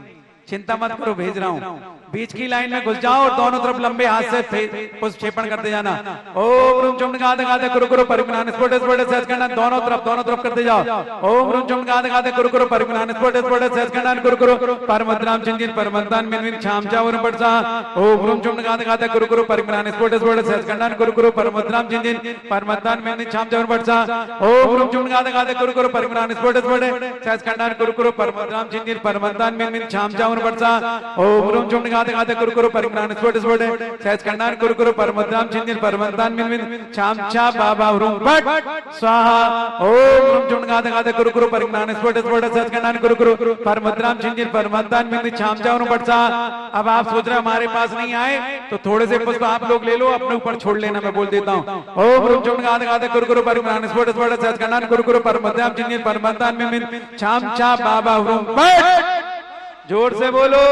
चिंता मत करो, भेज रहा हूं। बीच की लाइन में घुस जाओ और दोनों तरफ लंबे हाथ से पुष्पेपण करते जाना। ओम रूम चुम गाते गाते कुरु कुरु परिगुणान स्फोट स्फोट सहज करना, दोनों तरफ करते जाओ। ओम रूम चुम गाते गाते कुरु कुरु परिगुणान स्फोट स्फोट सहज करना, कुरु कुरु परमद्राम चिंजिन परमंतान मिनविन छाम चावर पड़सा। ओम रूम चुम गाते गाते कुरु कुरु परिगुणान स्फोट स्फोट सहज करना, कुरु कुरु परमद्राम चिंजिन परमंतान मिनविन छाम चावर पड़सा। ओम रूम चुम गाते गाते कुरु कुरु परिगुणान स्फोट स्फोट सहज करना, कुरु कुरु परमद्राम चिंजिन परमंतान मिनविन छाम चावर पड़सा। ओम रूम चुम गाते गाते कुरु कुरु परिगुणान स्फोट स्फोट सहज करना, कुरु कुरु परमद्राम चिंजिन परमंतान मिनविन छाम चा बाबा रूम पट स्वाहा। ओम रूम चुम गाते गाते कुरु कुरु परिगुणान स्फोट स्फोट सहज करना, कुरु कुरु परमद्राम चिंजिन परमंतान मिनविन छाम चावर पड़सा। अब आप सोच रहे हमारे पास नहीं आए तो थोड़े से पुष्प आप लोग ले लो, अपने ऊपर छोड़ लेना, मैं बोल देता हूं। ओम रूम चुम गाते गाते कुरु कुरु परिगुणान स्फोट स्फोट सहज करना, कुरु कुरु परमद्राम चिंजिन परमंतान मिनविन छाम चा बाबा रूम पट। जोर से बोलो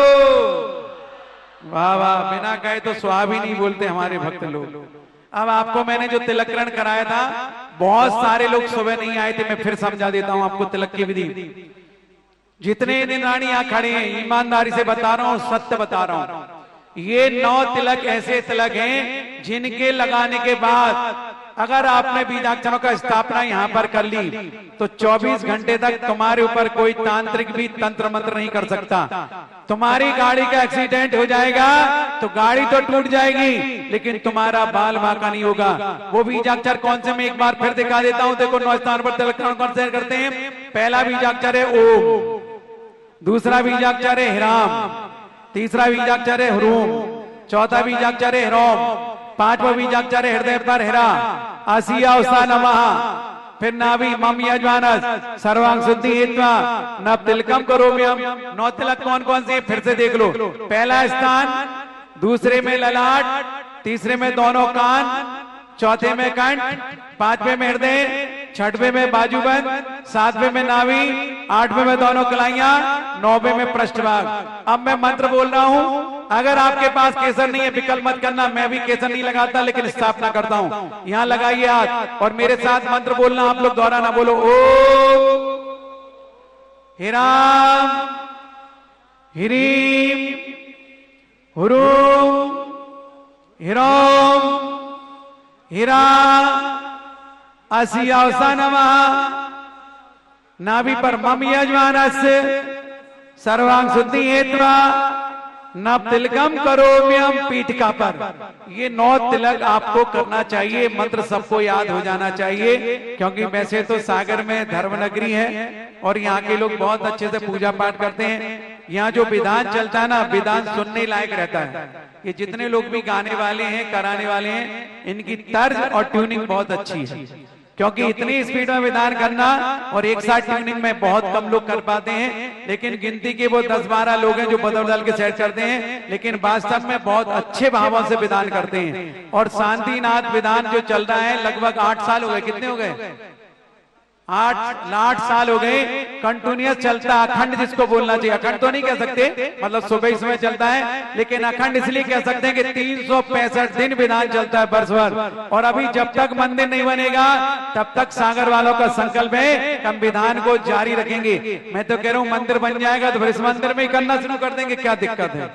वाह वाह, बिना कहे तो स्वाहा भी नहीं बोलते हमारे भक्त लोग। अब आपको मैंने जो तिलकरण कराया था, बहुत सारे लोग सुबह नहीं आए थे, मैं फिर समझा देता हूं आपको तिलक की विधि। जितने दिन रानी यहां खड़े हैं, ईमानदारी से बता रहा हूं, सत्य बता रहा हूं, ये 9 तिलक ऐसे तिलक हैं जिनके लगाने के बाद अगर आपने बीजाक्षरों का स्थापना यहां पर कर ली तो 24 घंटे तक तुम्हारे ऊपर कोई तांत्रिक भी तंत्र मंत्र नहीं कर सकता। तुम्हारी गाड़ी का एक्सीडेंट हो जाएगा तो गाड़ी तो टूट जाएगी, लेकिन तुम्हारा बाल बांका नहीं होगा। वो बीजाक्षर कौन से, मैं एक बार फिर दिखा देता हूं। देखो 9 स्थान पर तिलकरण कौन से करते हैं। पहला बीजाक्षर है ओम, दूसरा बीजाक्षर है हिराम, तीसरा बीजाक्षर है ह्रूम, चौथा बीजाक्षर है ह्रोम, पांचवा बीजाक्षर है हृदय पर हिरा, आसिया उसा नमः, फिर नाभि मम यजमानस सर्वांग शुद्धि हेत्वा नव तिलकम करोम्यम। 9 तिलक कौन कौन से, फिर से देख लो। पहला स्थान, दूसरे में ललाट, तीसरे में दोनों कान, चौथे में कंठ, पांचवे में हृदय, छठवें में बाजूबंद, सातवें में नाभि, आठवें में दोनों कलाइयां, 9वें में पृष्ठभाग। अब मैं मंत्र बोल रहा हूं, अगर आपके पास केसर नहीं है विकल्प मत करना, मैं भी केसर नहीं लगाता लेकिन स्थापना करता हूं। यहां लगाइए हाथ और मेरे साथ मंत्र बोलना, आप लोग दोहराना, बोलो ओम हिराम हिरीम हुरूम हिरोम हिरा आसियावसा नमः। नाभि पर मम यजमानस्य सर्वांग शुद्धि हेत्वा नव तिलकम करोम्यम पीठिका पर। ये 9 तिलक आपको करना चाहिए, मंत्र सबको याद हो जाना चाहिए, क्योंकि वैसे तो सागर में धर्मनगरी है और यहाँ के लोग बहुत अच्छे से पूजा पाठ करते हैं। यहाँ जो विधान चलता है ना, विधान सुनने लायक रहता है। ये जितने लोग भी गाने वाले हैं, कराने वाले हैं, इनकी तर्ज और ट्यूनिंग बहुत अच्छी है, क्योंकि इतनी स्पीड में विधान करना और एक साथ ट्यूनिंग में बहुत कम लोग कर पाते हैं। लेकिन गिनती के वो 10-12 लोग हैं जो बदल बदल के सेट करते हैं, लेकिन वास्तव में बहुत अच्छे भावों से विधान करते हैं। और शांतिनाथ विधान जो चल रहा है लगभग 8 साल हो गए, कितने हो गए, 8 साल हो गए कंटिन्यूअस चलता। अखंड जिसको बोलना चाहिए, अखंड तो नहीं कह सकते, मतलब सुबह समय चलता है, लेकिन अखंड इसलिए कह सकते हैं कि 365 दिन विधान चलता है वर्ष भर। और अभी जब तक मंदिर नहीं बनेगा तब तक सागर वालों का संकल्प है हम विधान को जारी रखेंगे। मैं तो कह रहा हूं मंदिर बन जाएगा तो फिर इस मंदिर में ही करना शुरू कर देंगे, क्या दिक्कत है।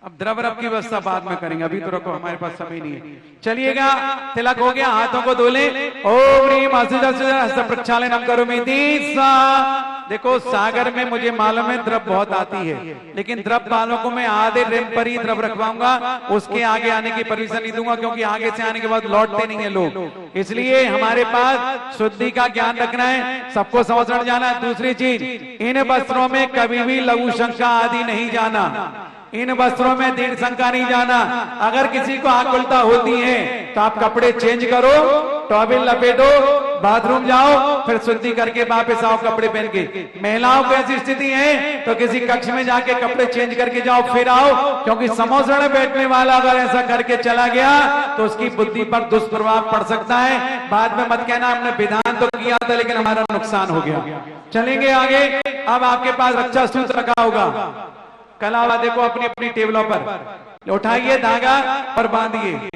अब द्रव्य की व्यवस्था बाद में करेंगे, अभी तो रखो, हमारे पास समय नहीं है। चलिएगा, तिलक हो गया, हाथों को धो लें। ओम ह्रीम हस्त प्रक्षालनम करोमि स्वाहा। देखो सागर में मुझे मालूम है द्रव बहुत आती है, लेकिन द्रव वालों को मैं आधे रिम पर ही द्रव रखवाऊंगा, उसके आगे आने की परमिशन नहीं दूंगा, क्योंकि आगे से आने के बाद लौटते नहीं है लोग। इसलिए हमारे पास शुद्धि का ज्ञान रखना है, सबको समझ जाना है। दूसरी चीज, इन वस्त्रों में कभी भी लघु शंका आदि नहीं जाना, इन वस्त्रों में दीर्घ शंका नहीं जाना। अगर किसी को आकुलता होती है तो आप कपड़े चेंज करो, टॉवेल लपेटो, बाथरूम जाओ, फिर शुद्धि करके वापस आओ कपड़े पहन के। महिलाओं की ऐसी स्थिति है तो किसी कक्ष में जाके कपड़े चेंज करके जाओ, फिर आओ, क्योंकि समोसड़ में बैठने वाला अगर ऐसा करके चला गया तो उसकी बुद्धि पर दुष्प्रभाव पड़ सकता है। बाद में मत कहना हमने विधान तो किया था लेकिन हमारा नुकसान हो गया। चलेंगे आगे। अब आपके पास रक्षा सूत्र रखा होगा, कलावा देखो अपनी अपनी टेबलों पर, उठाइए धागा और बांधिए।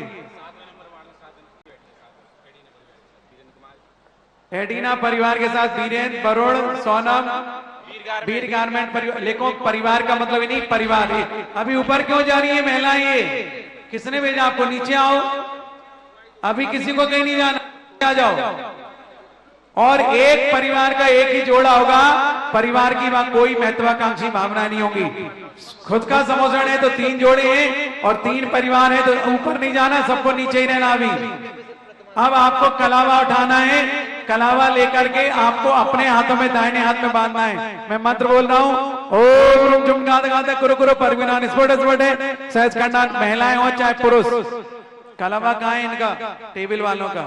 एडीना परिवार के साथ वीरेंद्र, वरुण, सोनम, वीर गारमेंट परिवार, लेकिन परिवार का मतलब ही नहीं परिवार है। अभी ऊपर क्यों जा रही है महिला? ये किसने भेजा आपको? नीचे आओ, अभी किसी को कहीं नहीं जाना, आ जाओ। और एक परिवार का एक ही जोड़ा होगा, परिवार की वहां कोई महत्वाकांक्षी भावना नहीं होगी। खुद का समोसन है तो 3 जोड़े हैं और 3 परिवार है तो ऊपर नहीं जाना, सबको नीचे ही रहना। अभी अब आपको कलावा उठाना है, कलावा लेकर के आपको अपने हाथों में दाहिने हाथ में बांधना है। मैं मंत्र बोल रहा हूं, ओम जुम गाद गाद कुरु कुरु परविनान स्फोट स्फोट सहज खंडा, महिलाएं हो चाहे पुरुष। कलावा कहाँ है इनका? टेबल वालों का।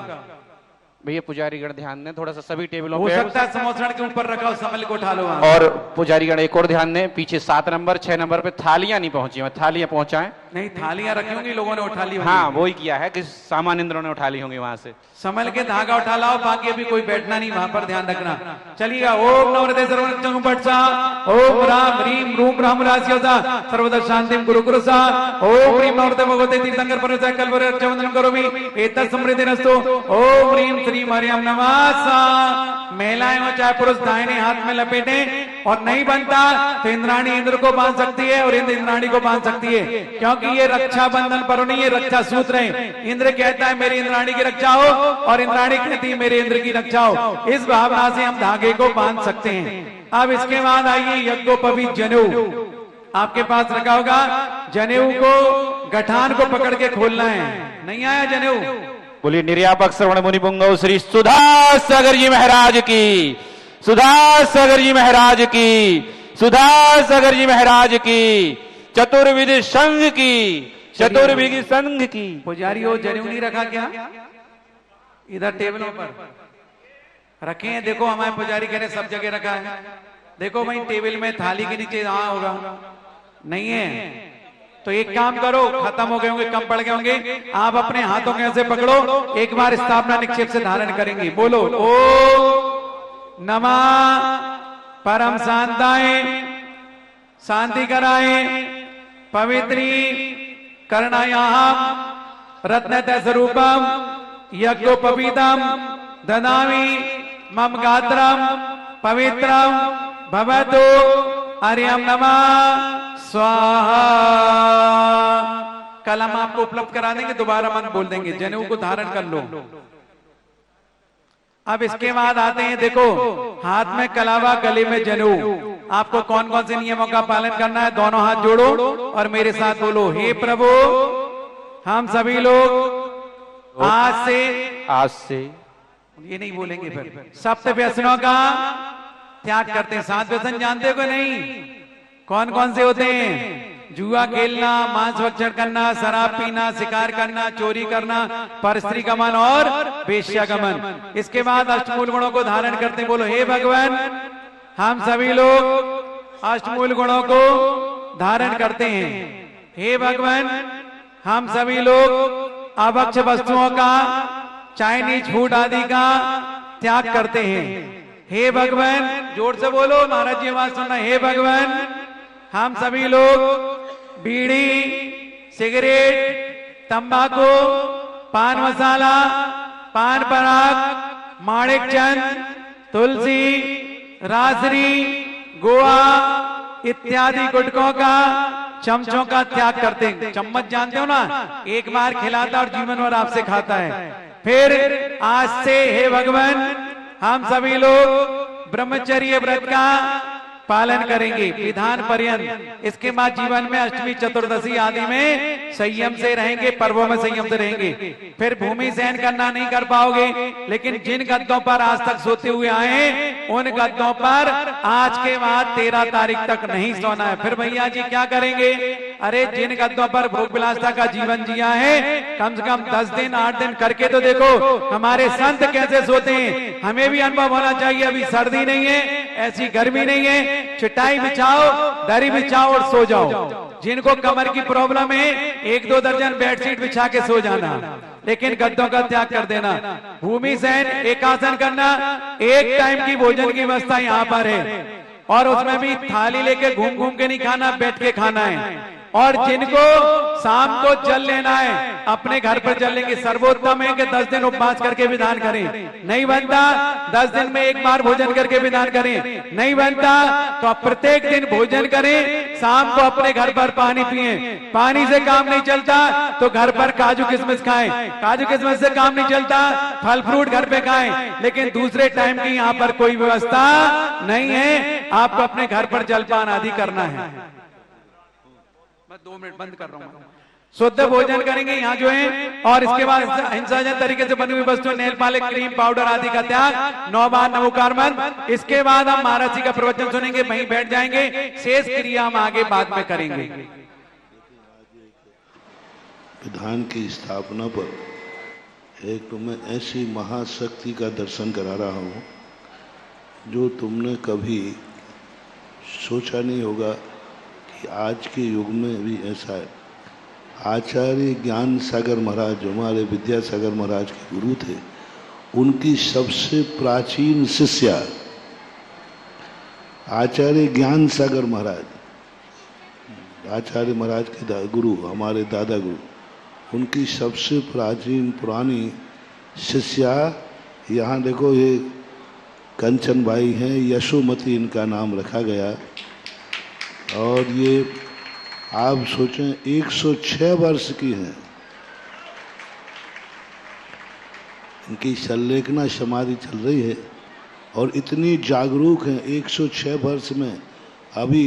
भैया पुजारीगण ध्यान दें थोड़ा सा, सभी टेबलों हो पे सकता है समोसण के ऊपर रखा हो, समल को उठा लो। और पुजारीगण एक और ध्यान दें, पीछे 7 नंबर 6 नंबर पे थालियां नहीं पहुंची हैं, थालियां पहुंचाएं। नहीं, थालियां रखी होंगी, लोगों ने उठा ली होंगी। हाँ वही किया है कि सामान इंद्रों ने उठा ली होंगी वहां से। समल के धागा उठा लाओ, बाकी अभी कोई बैठना नहीं, वहां पर ध्यान रखना। चलिएगा, ओम नवरते सर्वं पटसा, ओम राम ह्रीम रूम राम रास्योसा सर्वदा शांतिम गुरु गुरु सा, ओम ह्रीम नवरते भगवते तीर्थंकर परसा कल्परे अर्चवंदनम करोमि एतत् समृद्धिरस्तु, ओम ह्रीम श्रीम हरियम नमः। महिलाएं हो चाहे पुरुष दाहिने हाथ में लपेटे, और नहीं बनता तो इंद्राणी इंद्र को बांध सकती है और इंद्र इंद्राणी को बांध सकती है, क्योंकि ये रक्षा बंधन पर नहीं, ये रक्षा सूत्र है। इंद्र कहता है मेरी इंद्राणी की रक्षा हो और इंद्राणी कहती है मेरे इंद्र की रक्षा हो। इस भावना से हम धागे को बांध सकते हैं। अब इसके बाद आइए यज्ञोपवीत जनेऊ आपके पास रखा होगा। जनेऊ को गठान को पकड़ के खोलना है। नहीं आया जनेऊ? बोलिए निर्यापक श्रवण मुनि पुंगव श्री सुधा सागर जी महाराज की, सुधा सागर जी महाराज की, सुधा सागर जी महाराज की, चतुर्विधि संघ की, चतुर्विधि संघ की। पुजारी हो जनेऊ नहीं रखा क्या? इधर टेबलों पर रखे हैं। देखो हमारे पुजारी कह रहे सब जगह रखा है। देखो भाई टेबल में थाली के नीचे यहाँ होगा, नहीं है तो एक काम करो, खत्म हो गए होंगे, कम पड़ गए होंगे, आप अपने हाथों के ऐसे पकड़ो, एक बार स्थापना निक्षेप से धारण करेंगे। बोलो ओ नमः परम शांताय, शांति कराए, पवित्री करणायाम रत्नत स्वरूपम यज्ञोपवीतम ददामि मम गात्रम पवित्रम भवतु हरियम नमः स्वाहा। कल हम आपको उपलब्ध करा देंगे, दोबारा मन बोल देंगे। जनेऊ को धारण कर लो। अब इसके बाद आते हैं, देखो हाथ में कलावा, गले में जनेऊ। आपको कौन कौन से नियमों का पालन करना है? दोनों हाथ जोड़ो और मेरे साथ बोलो, हे प्रभु हम सभी लोग आज से ये नहीं बोलेंगे, फिर सप्त व्यसनों का त्याग करते हैं। 7 व्यसन जानते हो कि नहीं? कौन कौन से होते हैं? जुआ खेलना, मांस भक्षण करना, शराब पीना, शिकार करना, चोरी करना, परस्त्री गमन और वेश्यागमन। इसके बाद अष्टमूल गुणों को धारण करते हैं। बोलो हे भगवान हम सभी लोग अष्टमूल गुणों को धारण करते हैं। हे भगवान हम सभी लोग अभक्ष वस्तुओं का, चाइनीज फूड आदि का त्याग करते हैं। हे भगवान, जोर से बोलो, महाराज जी आवाज सुनना। हे भगवान हम सभी लोग बीड़ी, सिगरेट, तंबाकू, पान मसाला, पान पराग, माणिक चंद, तुलसी, रासरी, गोवा इत्यादि गुटकों का, चमचों का त्याग करते हैं। चम्मच जानते हो ना, एक बार खिलाता और जीवन भर आपसे खाता है। फिर आज से हे भगवान हम सभी लोग ब्रह्मचर्य व्रत का पालन करेंगे विधान पर्यंत। इसके बाद जीवन में अष्टमी चतुर्दशी आदि में संयम से रहेंगे, पर्वों में संयम से रहेंगे। फिर भूमि सहन करना नहीं कर पाओगे, लेकिन जिन गद्दों पर आज तक सोते हुए आए उन गद्दों पर आज के बाद 13 तारीख तक नहीं सोना है। फिर भैया जी क्या करेंगे? अरे जिन गद्दों पर भोग विलासता का जीवन जिया है, कम से कम 10 दिन 8 दिन करके तो देखो हमारे संत कैसे सोते हैं। हमें भी अनुभव होना चाहिए। अभी सर्दी नहीं है, ऐसी गर्मी नहीं है, चटाई बिछाओ, दरी बिछाओ और सो जाओ। जिनको कमर की प्रॉब्लम है 1-2 दर्जन बेडशीट बिछा के सो जाना, लेकिन गद्दों का त्याग कर देना। भूमि सहन, एकासन करना, एक टाइम की भोजन की व्यवस्था यहाँ पर है, और उसमें भी थाली लेके घूम घूम के नहीं खाना, बैठ के खाना है। और जिनको शाम को जल लेना है अपने घर पर जल लेंगे। सर्वोत्तम है कि 10 दिन उपवास करके विधान करें, नहीं बनता 10 दिन में एक बार भोजन करके विधान करें, नहीं बनता तो आप प्रत्येक दिन भोजन करें, शाम को अपने घर पर पानी पिए। पानी से काम नहीं चलता तो घर पर काजू किशमिश खाएं, काजू किशमिश से काम नहीं चलता फल फ्रूट घर पे खाएं, लेकिन दूसरे टाइम की यहाँ पर कोई व्यवस्था नहीं है, आपको अपने घर पर जलपान आदि करना है। मैं 2 मिनट बंद कर रहा हूँ। शुद्ध भोजन करेंगे यहाँ जो है, और इसके बाद हिंसाजन तरीके से बनी हुई वस्तुएं, नेल पॉलिश, क्रीम, पाउडर आदि का त्याग, 9 बार नमोकार मंत्र। इसके बाद हम महाराज जी का प्रवचन सुनेंगे, वहीं बैठ जाएंगे, शेष क्रिया हम आगे बाद में करेंगे। विधान की स्थापना पर एक तुम्हें ऐसी महाशक्ति का दर्शन करा रहा हूँ जो तुमने कभी सोचा नहीं होगा कि आज के युग में भी ऐसा है। आचार्य ज्ञान सागर महाराज जो हमारे विद्यासागर महाराज के गुरु थे, उनकी सबसे प्राचीन शिष्या आचार्य ज्ञान सागर महाराज, आचार्य महाराज के गुरु, हमारे दादा गुरु, उनकी सबसे प्राचीन पुरानी शिष्या, यहाँ देखो ये कंचन बाई हैं, यशोमती इनका नाम रखा गया। और ये आप सोचें 106 वर्ष की हैं, इनकी संलेखना समाधि चल रही है और इतनी जागरूक हैं। 106 वर्ष में अभी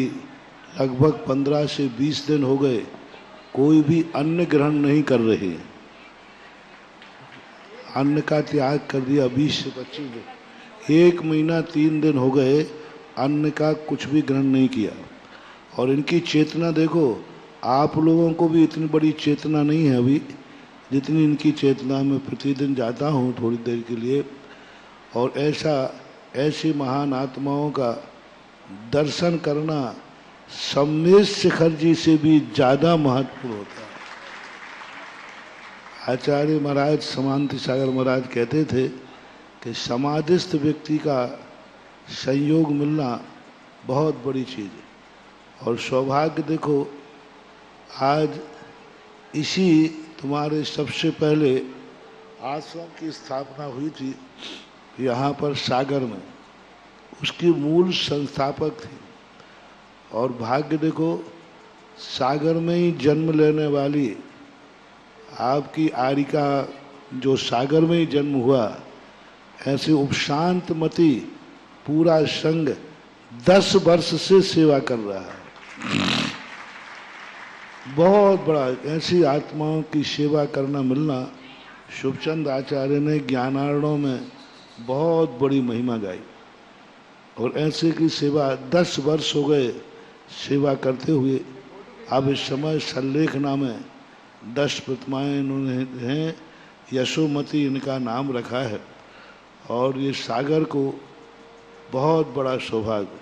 लगभग 15 से 20 दिन हो गए, कोई भी अन्न ग्रहण नहीं कर रहे, अन्न का त्याग कर दिया। 20 से 25 दिन, 1 महीना 3 दिन हो गए, अन्न का कुछ भी ग्रहण नहीं किया। और इनकी चेतना देखो, आप लोगों को भी इतनी बड़ी चेतना नहीं है अभी जितनी इनकी चेतना। में प्रतिदिन जाता हूँ थोड़ी देर के लिए, और ऐसे महान आत्माओं का दर्शन करना सम्मेश शिखर जी से भी ज़्यादा महत्वपूर्ण होता है। आचार्य महाराज समांति सागर महाराज कहते थे कि समाधिस्थ व्यक्ति का संयोग मिलना बहुत बड़ी चीज़ है। और सौभाग्य देखो, आज इसी तुम्हारे सबसे पहले आश्रम की स्थापना हुई थी यहाँ पर सागर में, उसकी मूल संस्थापक थी। और भाग्य देखो, सागर में ही जन्म लेने वाली आपकी आरिका जो सागर में ही जन्म हुआ, ऐसे उपशांतमती पूरा संघ 10 वर्ष से सेवा कर रहा है। बहुत बड़ा, ऐसी आत्माओं की सेवा करना मिलना, शुभचंद आचार्य ने ज्ञानार्णव में बहुत बड़ी महिमा गाई। और ऐसे की सेवा 10 वर्ष हो गए सेवा करते हुए। अब इस समय संलेखना में 10 प्रतिमाएँ इन्होंने हैं, यशोमती इनका नाम रखा है। और ये सागर को बहुत बड़ा सौभाग्य,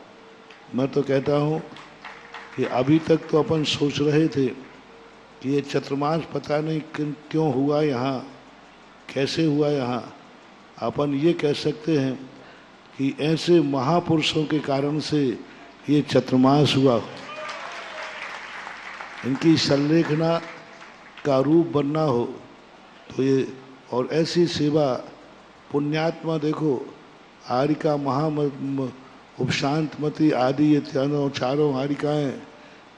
मैं तो कहता हूँ कि अभी तक तो अपन सोच रहे थे कि ये चतुर्मास पता नहीं क्यों हुआ यहाँ, कैसे हुआ यहाँ। अपन ये कह सकते हैं कि ऐसे महापुरुषों के कारण से ये चतुर्मास हुआ, इनकी संलेखना का रूप बनना हो तो ये। और ऐसी सेवा पुण्यात्मा देखो, आरिका महा उपशांतमती आदि ये चारों आरिकाएँ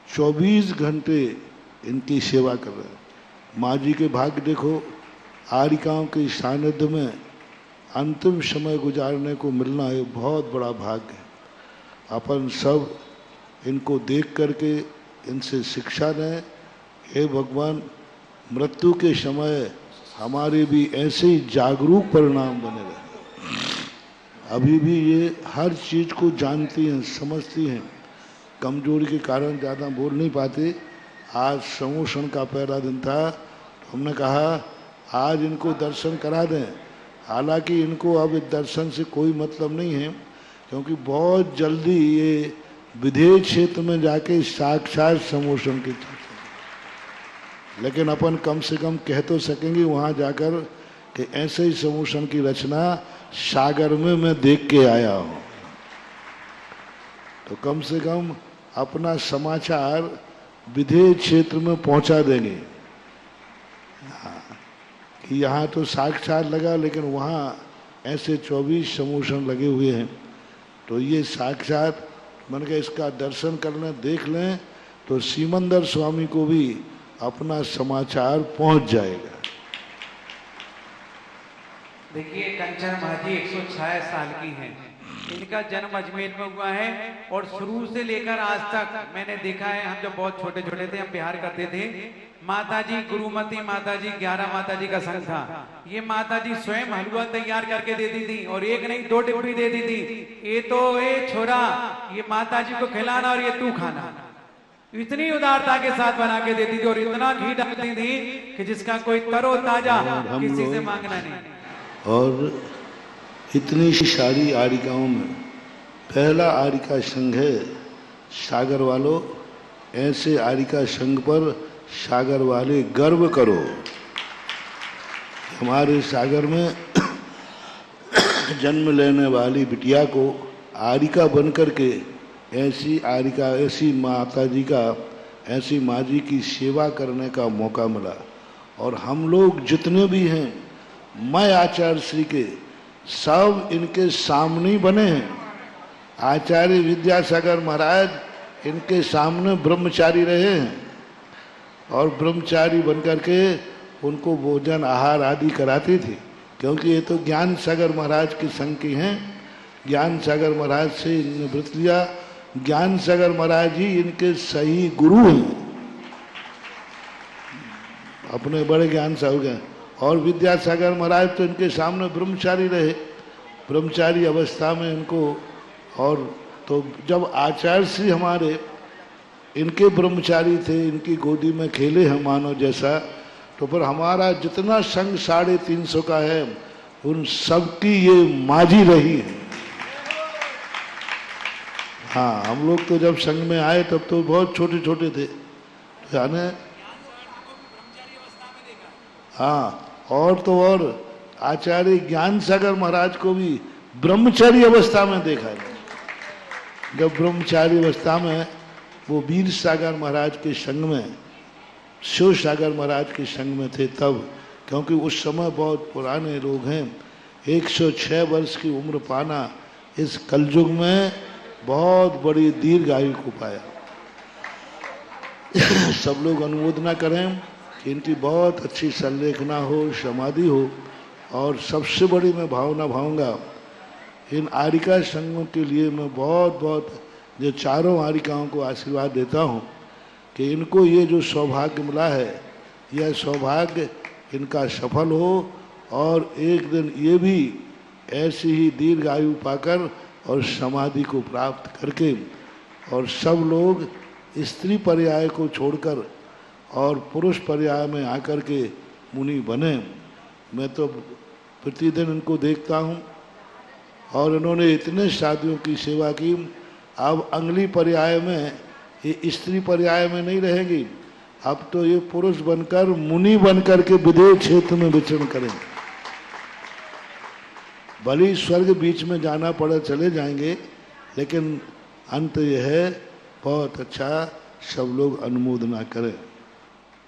24 घंटे इनकी सेवा कर रहे हैं। माँ जी के भाग्य देखो, आरिकाओं के सानिध्य में अंतिम समय गुजारने को मिलना ये बहुत बड़ा भाग्य है। अपन सब इनको देख करके इनसे शिक्षा लें। हे भगवान, मृत्यु के समय हमारे भी ऐसे ही जागरूक परिणाम बने रहे। अभी भी ये हर चीज़ को जानती हैं, समझती हैं, कमजोरी के कारण ज़्यादा बोल नहीं पाते। आज समोषण का पहला दिन था, तो हमने कहा आज इनको दर्शन करा दें। हालांकि इनको अब दर्शन से कोई मतलब नहीं है, क्योंकि बहुत जल्दी ये विधेय क्षेत्र में जाके साक्षात समोषण की, लेकिन अपन कम से कम कह तो सकेंगे वहाँ जाकर कि ऐसे ही समोषण की रचना सागर में मैं देख के आया हूँ। तो कम से कम अपना समाचार विधेय क्षेत्र में पहुंचा देंगे। कि यहाँ तो साक्षात लगा, लेकिन वहाँ ऐसे 24 समूषण लगे हुए हैं, तो ये साक्षात मन के इसका दर्शन कर लें, देख लें, तो सीमंदर स्वामी को भी अपना समाचार पहुंच जाएगा। देखिए कंचन महाजी 106 साल की हैं। इनका जन्म अजमेर में हुआ है और शुरू से लेकर आज तक मैंने देखा है, हम जब बहुत छोटे छोटे थे, हम बिहार करते थे, माताजी गुरुमती माताजी 11 माताजी का संघ था। ये माताजी स्वयं हलवा तैयार करके देती थी और एक नहीं 2 डिब्बी देती थी। ये तो ये छोरा, ये माताजी को खिलाना और ये तू खाना। इतनी उदारता के साथ बना के देती थी और इतना घी डालती थी कि जिसका कोई तरो ताजा किसी से मांगना नहीं। और इतनी सारी आरिकाओं में पहला आरिका संघ है सागर वालों। ऐसे आरिका संघ पर सागर वाले गर्व करो। हमारे सागर में जन्म लेने वाली बिटिया को आरिका बनकर के ऐसी आरिका, ऐसी माता जी का, ऐसी माँ जी की सेवा करने का मौका मिला। और हम लोग जितने भी हैं, मैं आचार्य श्री के सब इनके सामने ही बने हैं। आचार्य विद्यासागर महाराज इनके सामने ब्रह्मचारी रहे हैं और ब्रह्मचारी बनकर के उनको भोजन आहार आदि कराती थी, क्योंकि ये तो ज्ञान सागर महाराज की संग की हैं। ज्ञान सागर महाराज से इन्होंने व्रत लिया। ज्ञान सागर महाराज ही इनके सही गुरु हैं, अपने बड़े ज्ञान साहब के। और विद्यासागर महाराज तो इनके सामने ब्रह्मचारी रहे, ब्रह्मचारी अवस्था में इनको। और तो जब आचार्य श्री हमारे इनके ब्रह्मचारी थे, इनकी गोदी में खेले हैं मानो जैसा, तो पर हमारा जितना संघ 350 का है, उन सबकी ये माजी रही है। हाँ, हम लोग तो जब संघ में आए तब तो बहुत छोटे छोटे थे, तो यानी हाँ। और तो और आचार्य ज्ञान सागर महाराज को भी ब्रह्मचारी अवस्था में देखा है। जब ब्रह्मचारी अवस्था में वो वीर सागर महाराज के संग में, शिव सागर महाराज के संग में थे तब, क्योंकि उस समय बहुत पुराने लोग हैं। 106 वर्ष की उम्र पाना इस कलयुग में बहुत बड़ी दीर्घ आयु को पाया। सब लोग अनुमोदना करें कि इनकी बहुत अच्छी संलेखना हो, समाधि हो। और सबसे बड़ी मैं भावना भाऊंगा, इन आरिका संघों के लिए मैं बहुत बहुत जो चारों आरिकाओं को आशीर्वाद देता हूँ कि इनको ये जो सौभाग्य मिला है, यह सौभाग्य इनका सफल हो और एक दिन ये भी ऐसी ही दीर्घ आयु पाकर और समाधि को प्राप्त करके, और सब लोग स्त्री पर्याय को छोड़कर और पुरुष पर्याय में आकर के मुनि बने। मैं तो प्रतिदिन इनको देखता हूँ और इन्होंने इतने शादियों की सेवा की। अब अगली पर्याय में ये स्त्री पर्याय में नहीं रहेगी, अब तो ये पुरुष बनकर मुनि बनकर के विदेह क्षेत्र में विचरण करेंगे। भले स्वर्ग बीच में जाना पड़े चले जाएंगे, लेकिन अंत यह है बहुत अच्छा, सब लोग अनुमोदना करें।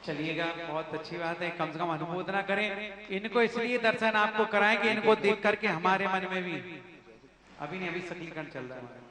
चलिएगा, बहुत अच्छी बात है, कम से कम अनुमोदना करें। इनको इसलिए दर्शन आपको कराएं कि इनको देख करके हमारे मन में भी अभी नहीं, अभी सकलीकरण चल रहा है।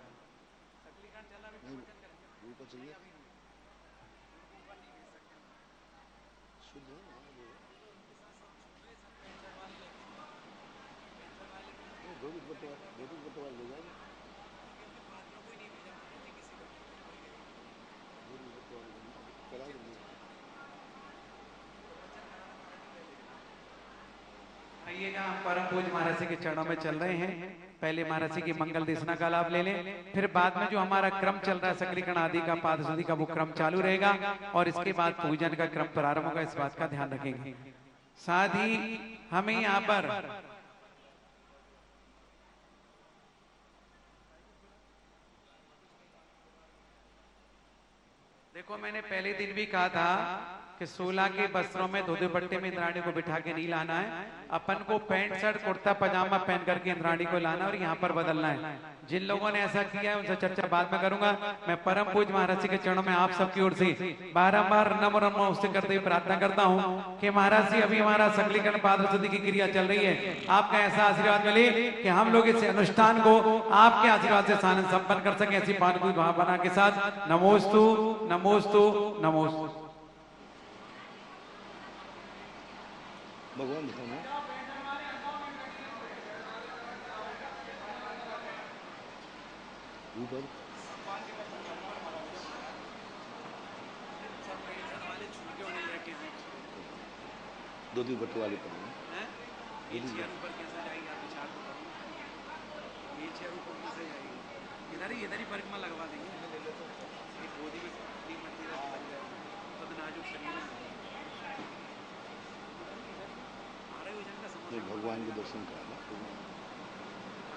आइएगा, हम परम पूज्य महाराज जी के चरणों में चल रहे हैं। पहले महाराज जी की मंगल देशना का लाभ ले लें, फिर बाद में जो हमारा क्रम चल रहा है सकलीकरण आदि का, पाद शुद्धि का, वो क्रम चालू रहेगा और इसके बाद पूजन का क्रम प्रारंभ होगा। इस बात का ध्यान रखेंगे। साथ ही हमें यहाँ पर देखो, मैंने पहले दिन भी कहा था कि 16 के वस्त्रों में धोते पट्टे में इंद्राणी को बिठा के नहीं लाना है। अपन को पैंट शर्ट कुर्ता पजामा पहन करके इंद्राणी को लाना और यहाँ पर बदलना है। जिन लोगों ने ऐसा किया है उनसे चर्चा बाद में करूंगा। मैं परम पूज्य महाराज जी के चरणों में आप सबकी ओर से बारंबार नमो नमोस्तुते करते हुए प्रार्थना करता हूं कि महाराज जी अभी हमारा सकलीकरण पाद शुद्धि की क्रिया चल रही है, आपका ऐसा आशीर्वाद मिले कि हम लोग इस अनुष्ठान को आपके आशीर्वाद से सानंद संपन्न कर सके, ऐसी पालकी भावना के साथ नमोस्तु नमोस्तु नमोस्तु। भगवान दिखाना ऊपर दो दिन बटे वाले पर इधर ही परिक्रमा लगवा देंगे। एक गोदी में तो नाजुक शरीर भगवान के दर्शन करना।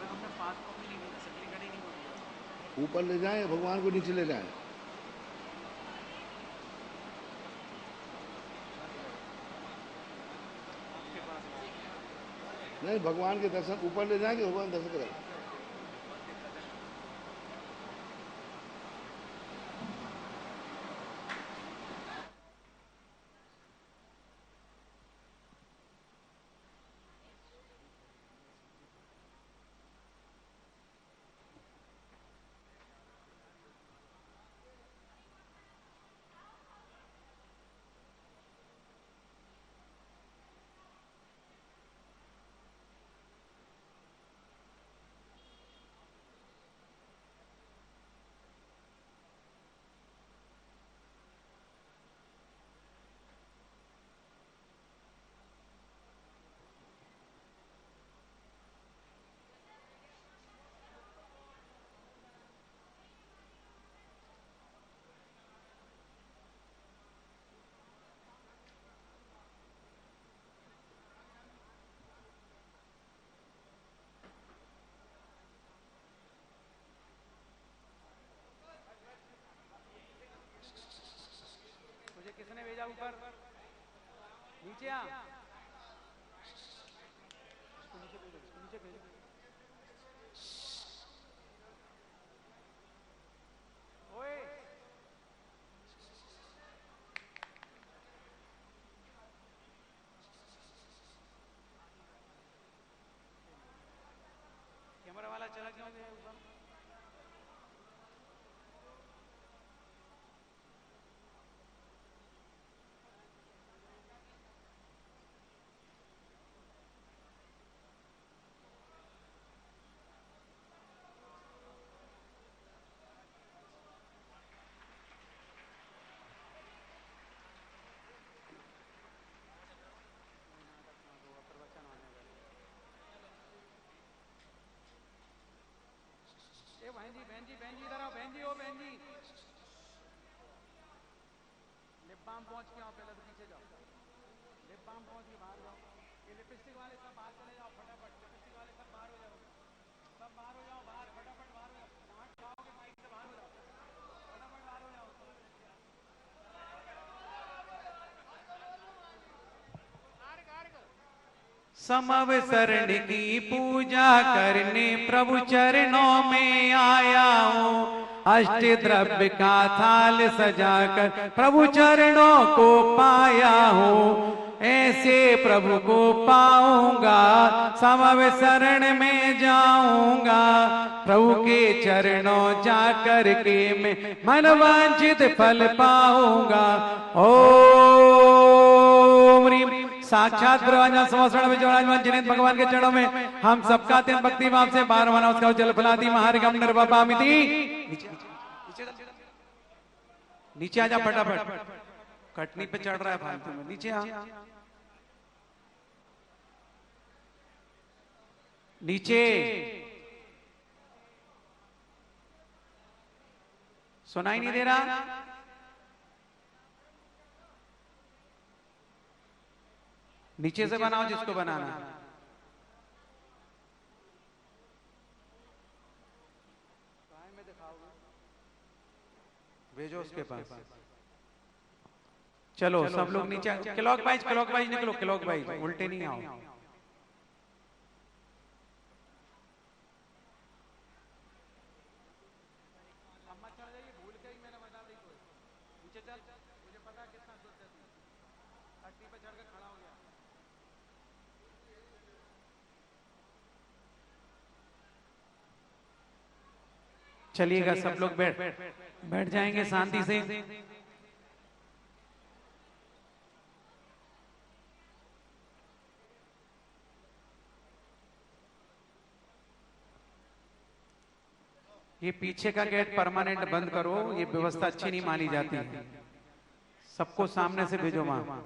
हमने फास्ट कॉपी नहीं मिला, सकलीकरण ही नहीं हुआ। ऊपर ले जाए भगवान को नीचे ले जाए। नहीं, भगवान के दर्शन ऊपर ले जाएंगे, भगवान दर्शन करेगा। किसने भेजा ऊपर? नीचे आ। नीचे भेजो। ओए कैमरा वाला चला क्यों गया ऊपर? बहन जी इधर आओ। बहन जी ओ बहन जी, लिप बाम पहुंच के आओ। पहले तो पीछे जाओ, लिप बाम पहुंच के बाहर जाओ। ये लिपस्टिक वाले सब बाहर चले जाओ फटाफट। लिपस्टिक वाले सब बाहर हो जाओ, सब बाहर हो जाओ। बाहर फटाफट बाहर हो जाओ। डांट खाओगे माइक से, बाहर हो जाओ, फटाफट बाहर हो जाओ। समवसरण की पूजा करने प्रभु चरणों में आया हूँ। अष्ट द्रव्य का थाल सजाकर प्रभु चरणों को पाया हूँ। ऐसे प्रभु को पाऊंगा, समवसरण में जाऊंगा। प्रभु के चरणों जाकर के मैं मनवांछित फल पाऊंगा। ओम ह्रीम साक्षात ब्रह्मज्ञान संवत्सरण में विराजमान जिनेत भगवान के चरणों में हम सबका अत्यंत भक्ति भाव से 12वां नमस्कार जल फलादी महारिगम निर्वपामिति। नीचे आजा फटाफट, कटनी पे चढ़ रहा है फालतू में। नीचे आ, नीचे सुनाई नहीं दे रहा? नीचे से बनाओ जिसको बनाना है। भेजो उसके पास। चलो सब लोग नीचे। क्लॉक वाइज निकलो, क्लॉक वाइज, उल्टे नहीं आओ। चलिएगा, सब लोग बैठ जाएंगे शांति से। ये पीछे का गेट परमानेंट बंद करो, ये व्यवस्था अच्छी नहीं मानी जाती है। सबको सामने से भेजो वहां।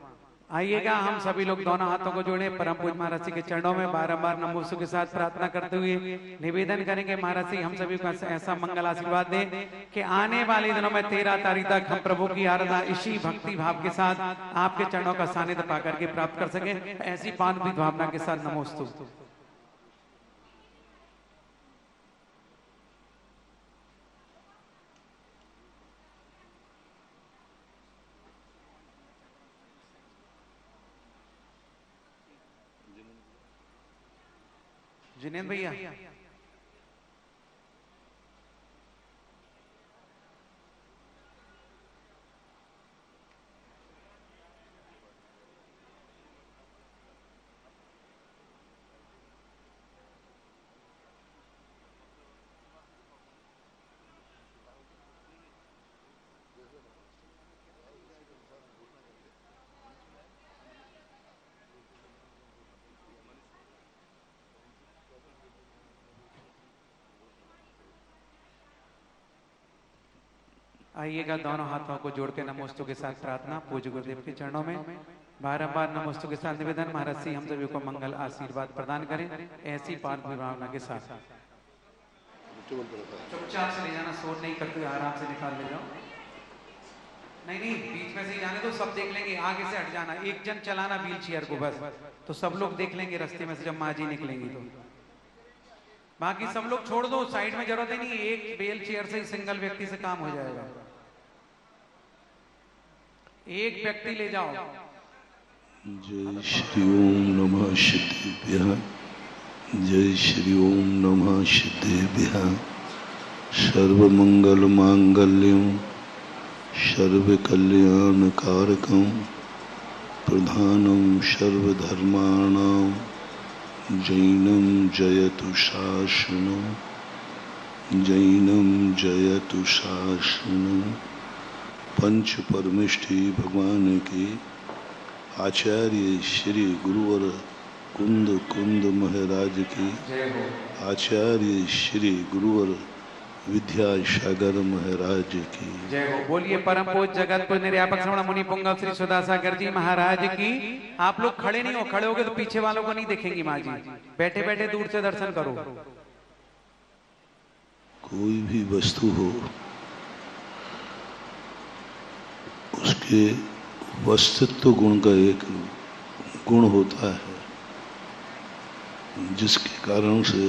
आइएगा, हम सभी लोग दोनों हाथों को जोड़े, परम पूज्य महाराज जी के चरणों में बारंबार नमोस्तु के साथ प्रार्थना करते हुए निवेदन करेंगे महाराज जी हम सभी को ऐसा मंगल आशीर्वाद दें कि आने वाले दिनों में 13 तारीख तक हम प्रभु की आराधना इसी भक्ति भाव के साथ आपके चरणों का सानिध्य पा करके प्राप्त कर सके। ऐसी पावन भावना के साथ नमोस्तु। जिनेंद्र भैया, आइएगा, दोनों हाथों को जोड़ के नमोस्तु के साथ प्रार्थना पूज्य गुरुदेव के चरणों में बारंबार नमोस्तु के साथ निवेदन महाराज जी हम सभी को मंगल आशीर्वाद प्रदान करें ऐसी पावन भावना के साथ। चुपचाप से ले जाना, शोर नहीं करते, आराम से निकाल ले जाओ। नहीं नहीं, बीच में से जाने तो सब देख लेंगे, आगे से हट जाना, एक जन चलाना व्हील चेयर को बस, तो सब लोग देख लेंगे रास्ते में से जब माँ जी निकलेंगी तो। बाकी सब लोग छोड़ दो, साइड में जरूरत ही नहीं, एक व्हील चेयर से सिंगल व्यक्ति से काम हो जाएगा। एक व्यक्ति ले जाओ। जय श्री ओम नमः सिद्धेभ्यः, जय श्री ओम नमः सिद्धेभ्यः। सर्वमंगल मांगल्यं सर्वकल्याणकारकं प्रधानं सर्वधर्माणां जैनं जयतु शासनं, जैनं जयतु शासनं। पंच परमेष्ठी भगवान के आचार्य श्री गुरुवर कुंद कुंद महाराज की, आचार्य श्री गुरुवर विद्यासागर महाराज की जय हो। बोलिए परम पूज्य जगतपुर निर्यापक श्रवण मुनि पुंगव श्री सुधासागर जी महाराज की। आप लोग खड़े नहीं हो, खड़े होगे तो पीछे वालों को नहीं देखेंगी माँ जी, बैठे बैठे दूर से दर्शन करो। कोई भी वस्तु हो उसके वस्तुत्व गुण का एक गुण होता है जिसके कारण से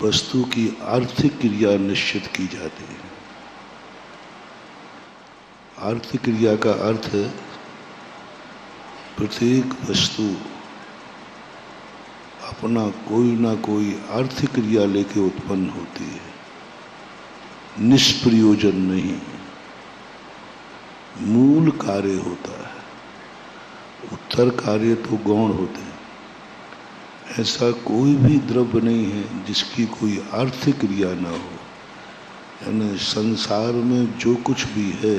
वस्तु की आर्थिक क्रिया निश्चित की जाती है। आर्थिक क्रिया का अर्थ है प्रत्येक वस्तु अपना कोई ना कोई आर्थिक क्रिया लेके उत्पन्न होती है, निष्प्रयोजन नहीं, मूल कार्य होता है। उत्तर कार्य तो गौण होते हैं। ऐसा कोई भी द्रव्य नहीं है जिसकी कोई आर्थिक क्रिया ना हो। यानी संसार में जो कुछ भी है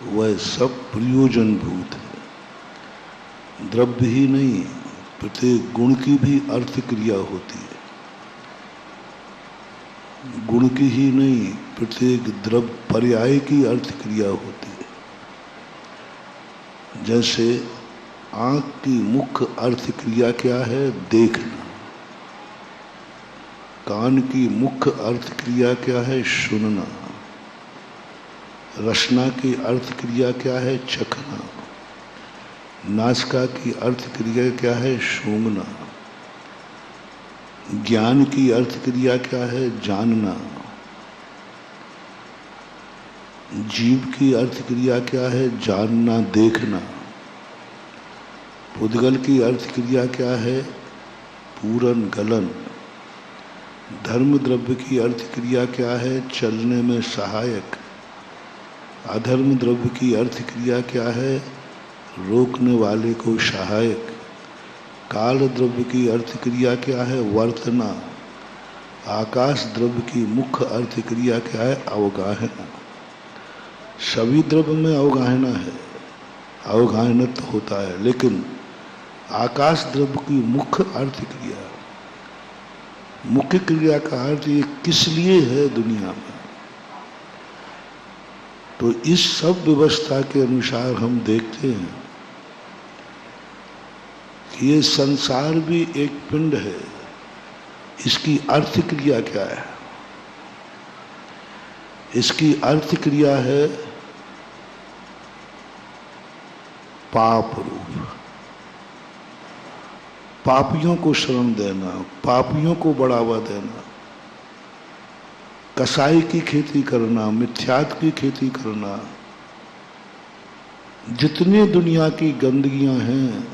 वह सब प्रयोजनभूत है। द्रव्य ही नहीं, प्रत्येक गुण की भी अर्थ क्रिया होती है। गुण की ही नहीं, प्रत्येक द्रव्य पर्याय की अर्थ क्रिया होती है। जैसे आंख की मुख्य अर्थ क्रिया क्या है? देखना। कान की मुख्य अर्थ क्रिया क्या है? सुनना। रसना की अर्थ क्रिया क्या है? चखना। नासिका की अर्थ क्रिया क्या है? सूंघना। ज्ञान की अर्थ क्रिया क्या है? जानना। जीव की अर्थ क्रिया क्या है? जानना, देखना। पुद्गल की अर्थ क्रिया क्या है? पूरन, गलन। धर्म द्रव्य की अर्थ क्रिया क्या है? चलने में सहायक। अधर्म द्रव्य की अर्थ क्रिया क्या है? रोकने वाले को सहायक। काल द्रव्य की अर्थ क्रिया क्या है? वर्तना। आकाश द्रव्य की मुख्य अर्थ क्रिया क्या है? अवगाहना। सभी द्रव्य में अवगाहना है, अवगाहनत होता है, लेकिन आकाश द्रव्य की मुख्य अर्थ क्रिया, मुख्य क्रिया का अर्थ ये किस लिए है दुनिया में। तो इस सब व्यवस्था के अनुसार हम देखते हैं कि ये संसार भी एक पिंड है। इसकी अर्थ क्रिया क्या है? इसकी अर्थ क्रिया है पाप रूप। पापियों को शरण देना, पापियों को बढ़ावा देना, कसाई की खेती करना, मिथ्यात्व की खेती करना, जितनी दुनिया की गंदगियां हैं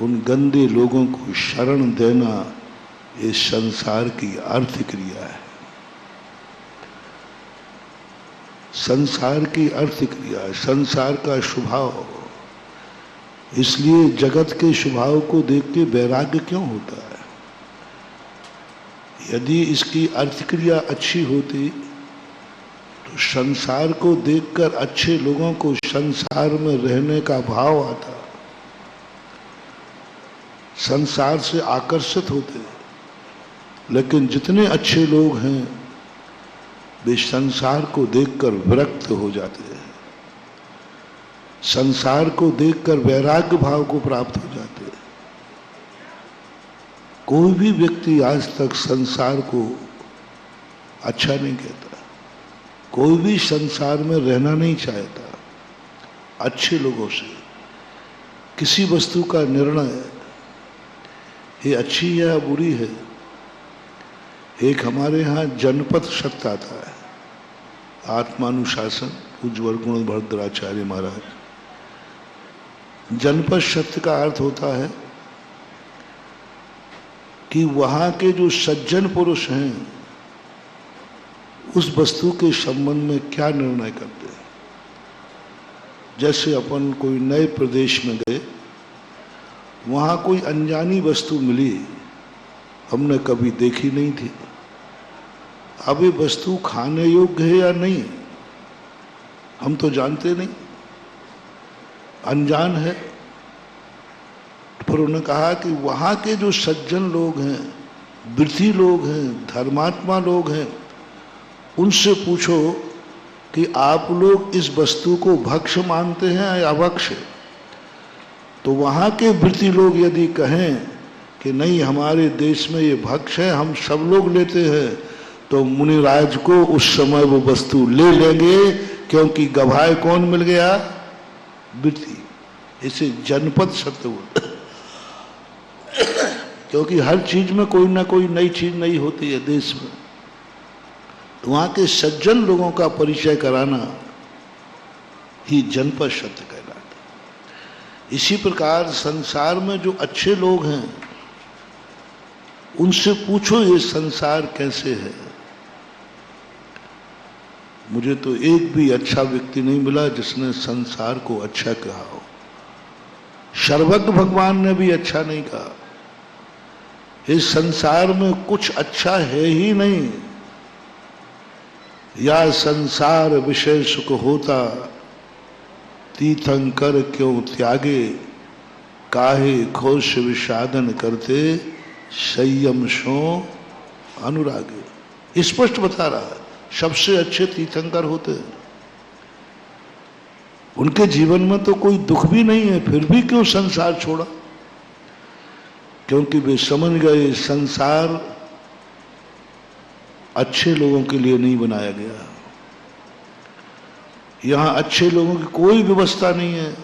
उन गंदे लोगों को शरण देना, ये संसार की अर्थ क्रिया है। संसार की अर्थ क्रिया, संसार का स्वभाव। इसलिए जगत के स्वभाव को देख के वैराग्य क्यों होता है? यदि इसकी अर्थ क्रिया अच्छी होती तो संसार को देखकर अच्छे लोगों को संसार में रहने का भाव आता, संसार से आकर्षित होते। लेकिन जितने अच्छे लोग हैं वे संसार को देखकर विरक्त हो जाते हैं, संसार को देखकर वैराग्य भाव को प्राप्त हो जाते हैं। कोई भी व्यक्ति आज तक संसार को अच्छा नहीं कहता, कोई भी संसार में रहना नहीं चाहता। अच्छे लोगों से किसी वस्तु का निर्णय ये अच्छी है या बुरी है। एक हमारे यहाँ जनपद शब्द आता है, आत्मानुशासन, उज्ज्वल गुण भद्राचार्य महाराज। जनपद शब्द का अर्थ होता है कि वहां के जो सज्जन पुरुष हैं उस वस्तु के संबंध में क्या निर्णय करते हैं। जैसे अपन कोई नए प्रदेश में गए, वहां कोई अनजानी वस्तु मिली, हमने कभी देखी नहीं थी। अब ये वस्तु खाने योग्य है या नहीं हम तो जानते नहीं, अनजान है। पर उन्होंने कहा कि वहां के जो सज्जन लोग हैं, वृद्धि लोग हैं, धर्मात्मा लोग हैं, उनसे पूछो कि आप लोग इस वस्तु को भक्ष मानते हैं या अभक्ष। तो वहां के वृद्धि लोग यदि कहें कि नहीं हमारे देश में ये भक्ष है, हम सब लोग लेते हैं, तो मुनिराज को उस समय वो वस्तु ले लेंगे, क्योंकि गवाह कौन मिल गया? वृद्धि। इसे जनपद शब्द बोलते, क्योंकि हर चीज में कोई ना कोई नई चीज नहीं होती है देश में। तो वहां के सज्जन लोगों का परिचय कराना ही जनपद शब्द कहलाता। इसी प्रकार संसार में जो अच्छे लोग हैं उनसे पूछो ये संसार कैसे है। मुझे तो एक भी अच्छा व्यक्ति नहीं मिला जिसने संसार को अच्छा कहा हो। सर्वज्ञ भगवान ने भी अच्छा नहीं कहा। इस संसार में कुछ अच्छा है ही नहीं। या संसार विषय सुख होता, तीर्थंकर क्यों त्यागे, काहे घोष विषादन करते, संयम सो अनुरागे। स्पष्ट बता रहा है, सबसे अच्छे तीर्थंकर होते हैं, उनके जीवन में तो कोई दुख भी नहीं है, फिर भी क्यों संसार छोड़ा? क्योंकि वे समझ गए संसार अच्छे लोगों के लिए नहीं बनाया गया। यहां अच्छे लोगों की कोई व्यवस्था नहीं है,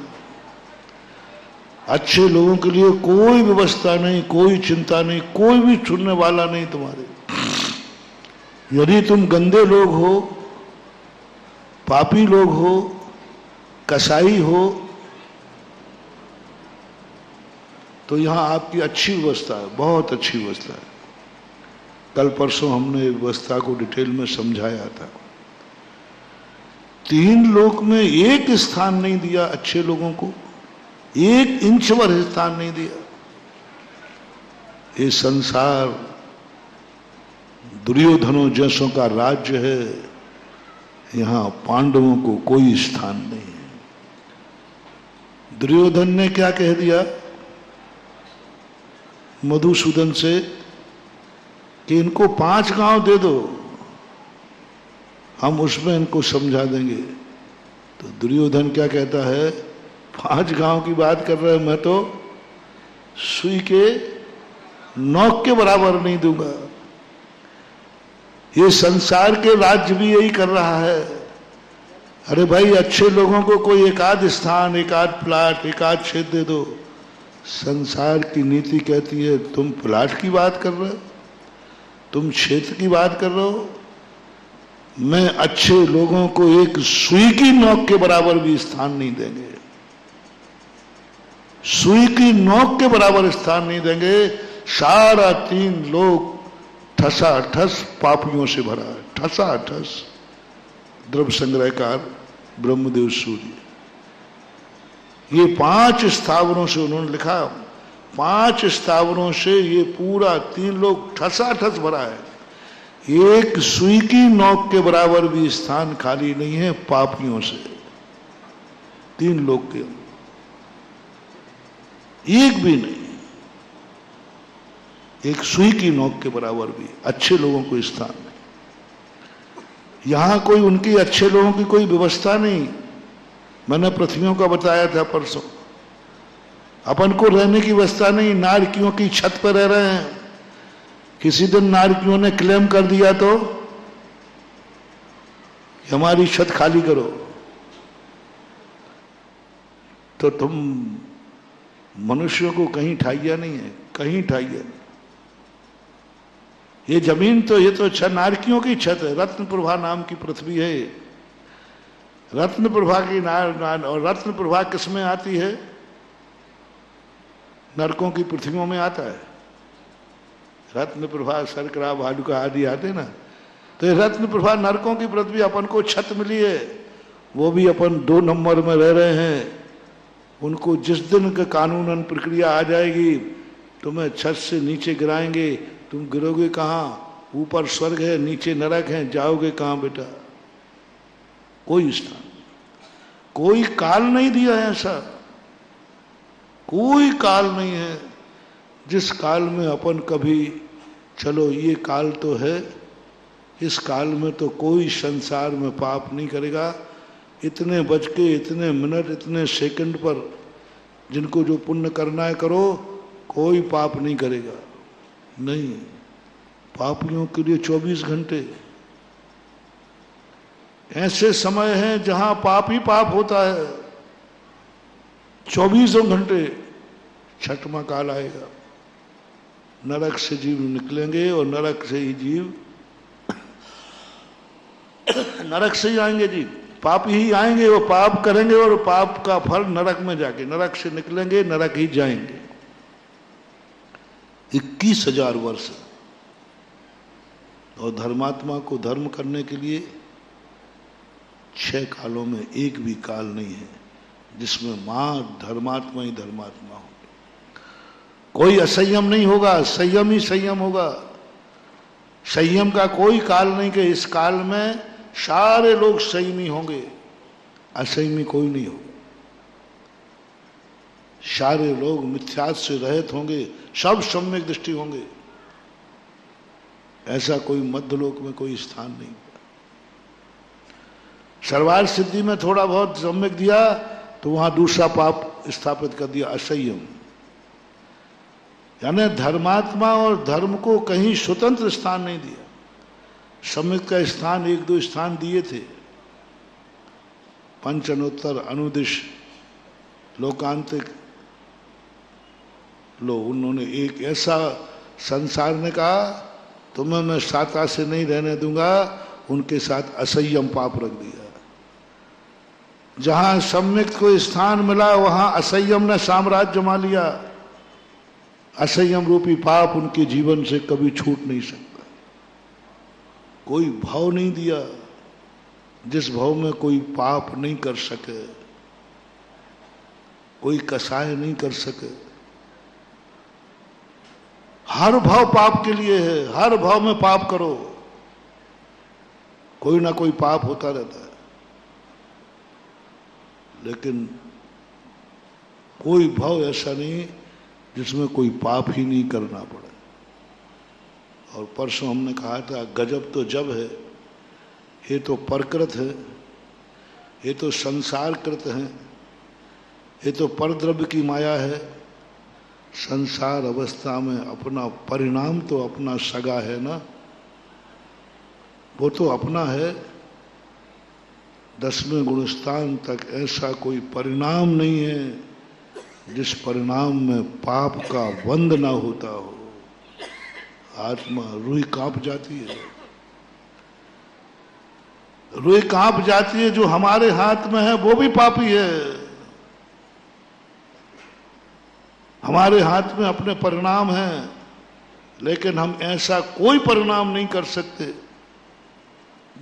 अच्छे लोगों के लिए कोई व्यवस्था नहीं, कोई चिंता नहीं, कोई भी सुनने वाला नहीं तुम्हारे। यदि तुम गंदे लोग हो, पापी लोग हो, कसाई हो, तो यहां आपकी अच्छी व्यवस्था है, बहुत अच्छी व्यवस्था है। कल परसों हमने व्यवस्था को डिटेल में समझाया था। 3 लोक में एक स्थान नहीं दिया अच्छे लोगों को। एक इंच पर स्थान नहीं दिया। ये संसार दुर्योधनों जैसों का राज्य है, यहां पांडवों को कोई स्थान नहीं है। दुर्योधन ने क्या कह दिया मधुसूदन से कि इनको 5 गांव दे दो, हम उसमें इनको समझा देंगे। तो दुर्योधन क्या कहता है, 5 गांव की बात कर रहे हैं, मैं तो सुई के नोक के बराबर नहीं दूंगा। ये संसार के राज्य भी यही कर रहा है। अरे भाई, अच्छे लोगों को कोई एकाध स्थान, एकाध प्लाट, एकाध क्षेत्र दे दो। संसार की नीति कहती है तुम प्लाट की बात कर रहे हो, तुम क्षेत्र की बात कर रहे हो। मैं अच्छे लोगों को एक सुई की नोक के बराबर भी स्थान नहीं देंगे, सुई की नोक के बराबर स्थान नहीं देंगे। सारा 3 लोग ठसाठस पापियों से भरा है, ठसाठस। द्रव्य संग्रहकार ब्रह्मदेव सूर्य, ये 5 स्थावरों से उन्होंने लिखा, 5 स्थावरों से ये पूरा 3 लोग ठसाठस भरा है। एक सुई की नोक के बराबर भी स्थान खाली नहीं है पापियों से, 3 लोग के, एक भी नहीं। एक सुई की नोक के बराबर भी अच्छे लोगों को स्थान नहीं। यहां कोई उनकी अच्छे लोगों की कोई व्यवस्था नहीं। मैंने पृथ्वियों का बताया था परसों, अपन को रहने की व्यवस्था नहीं, नारकियों की छत पर रह रहे हैं। किसी दिन नारकियों ने क्लेम कर दिया तो हमारी छत खाली करो, तो तुम मनुष्यों को कहीं ठाइया नहीं है, कहीं ठाइया नहीं। ये जमीन तो, ये तो नारकियों की छत है। रत्न प्रभा नाम की पृथ्वी है। रत्न प्रभा की और रत्न प्रभा किसमें आती है? नरकों की पृथ्वियों में आता है। रत्न प्रभा सरकरा भालुका आदि आते ना, तो ये रत्न प्रभा नरकों की पृथ्वी, अपन को छत मिली है, वो भी अपन 2 नंबर में रह रहे हैं। उनको जिस दिन का कानूनन प्रक्रिया आ जाएगी, तुम्हें छत से नीचे गिराएंगे, तुम गिरोगे कहाँ? ऊपर स्वर्ग है, नीचे नरक है, जाओगे कहाँ बेटा? कोई स्थान, कोई काल नहीं दिया है ऐसा, कोई काल नहीं है जिस काल में अपन कभी चलो ये काल तो है, इस काल में तो कोई संसार में पाप नहीं करेगा। इतने बज के इतने मिनट इतने सेकंड पर जिनको जो पुण्य करना है करो, कोई पाप नहीं करेगा। नहीं, पापियों के लिए 24 घंटे ऐसे समय हैं जहां पाप ही पाप होता है। 24 घंटे छठवां काल आएगा, नरक से जीव निकलेंगे और नरक से ही जीव नरक से ही आएंगे जी, पाप ही आएंगे, वो पाप करेंगे और पाप का फल नरक में जाके, नरक से निकलेंगे नरक ही जाएंगे। 21,000 वर्ष। और धर्मात्मा को धर्म करने के लिए 6 कालों में एक भी काल नहीं है जिसमें मां धर्मात्मा ही धर्मात्मा हो। कोई असंयम नहीं होगा, संयम ही संयम होगा। संयम का कोई काल नहीं कि इस काल में सारे लोग संयमी होंगे, असंयमी कोई नहीं होगा। सारे लोग मिथ्यात से रहित होंगे, सब सम्यक दृष्टि होंगे। ऐसा कोई मध्यलोक में कोई स्थान नहीं। सर्वार्थ सिद्धि में थोड़ा बहुत सम्यक दिया तो वहां दूसरा पाप स्थापित कर दिया, असंयम। यानी धर्मात्मा और धर्म को कहीं स्वतंत्र स्थान नहीं दिया। सम्यक का स्थान 1-2 स्थान दिए थे, पंचनोत्तर, अनुदिश, लोकांतिक। लो, उन्होंने एक ऐसा संसार ने कहा तुम्हें मैं साता से नहीं रहने दूंगा, उनके साथ असंयम पाप रख दिया। जहां सम्यक को स्थान मिला वहां असंयम ने साम्राज्य जमा लिया। असंयम रूपी पाप उनके जीवन से कभी छूट नहीं सकता। कोई भाव नहीं दिया जिस भाव में कोई पाप नहीं कर सके। कोई कसाय नहीं कर सके। हर भाव पाप के लिए है, हर भाव में पाप करो, कोई ना कोई पाप होता रहता है, लेकिन कोई भाव ऐसा नहीं जिसमें कोई पाप ही नहीं करना पड़े। और परसों हमने कहा था गजब तो जब है, ये तो परकृत है, ये तो संसारकृत है, ये तो परद्रव्य की माया है। संसार अवस्था में अपना परिणाम तो अपना सगा है ना, वो तो अपना है। 10वें गुणस्थान तक ऐसा कोई परिणाम नहीं है जिस परिणाम में पाप का बंध ना होता हो। आत्मा रूह कांप जाती है, रूह कांप जाती है। जो हमारे हाथ में है वो भी पापी है। हमारे हाथ में अपने परिणाम हैं, लेकिन हम ऐसा कोई परिणाम नहीं कर सकते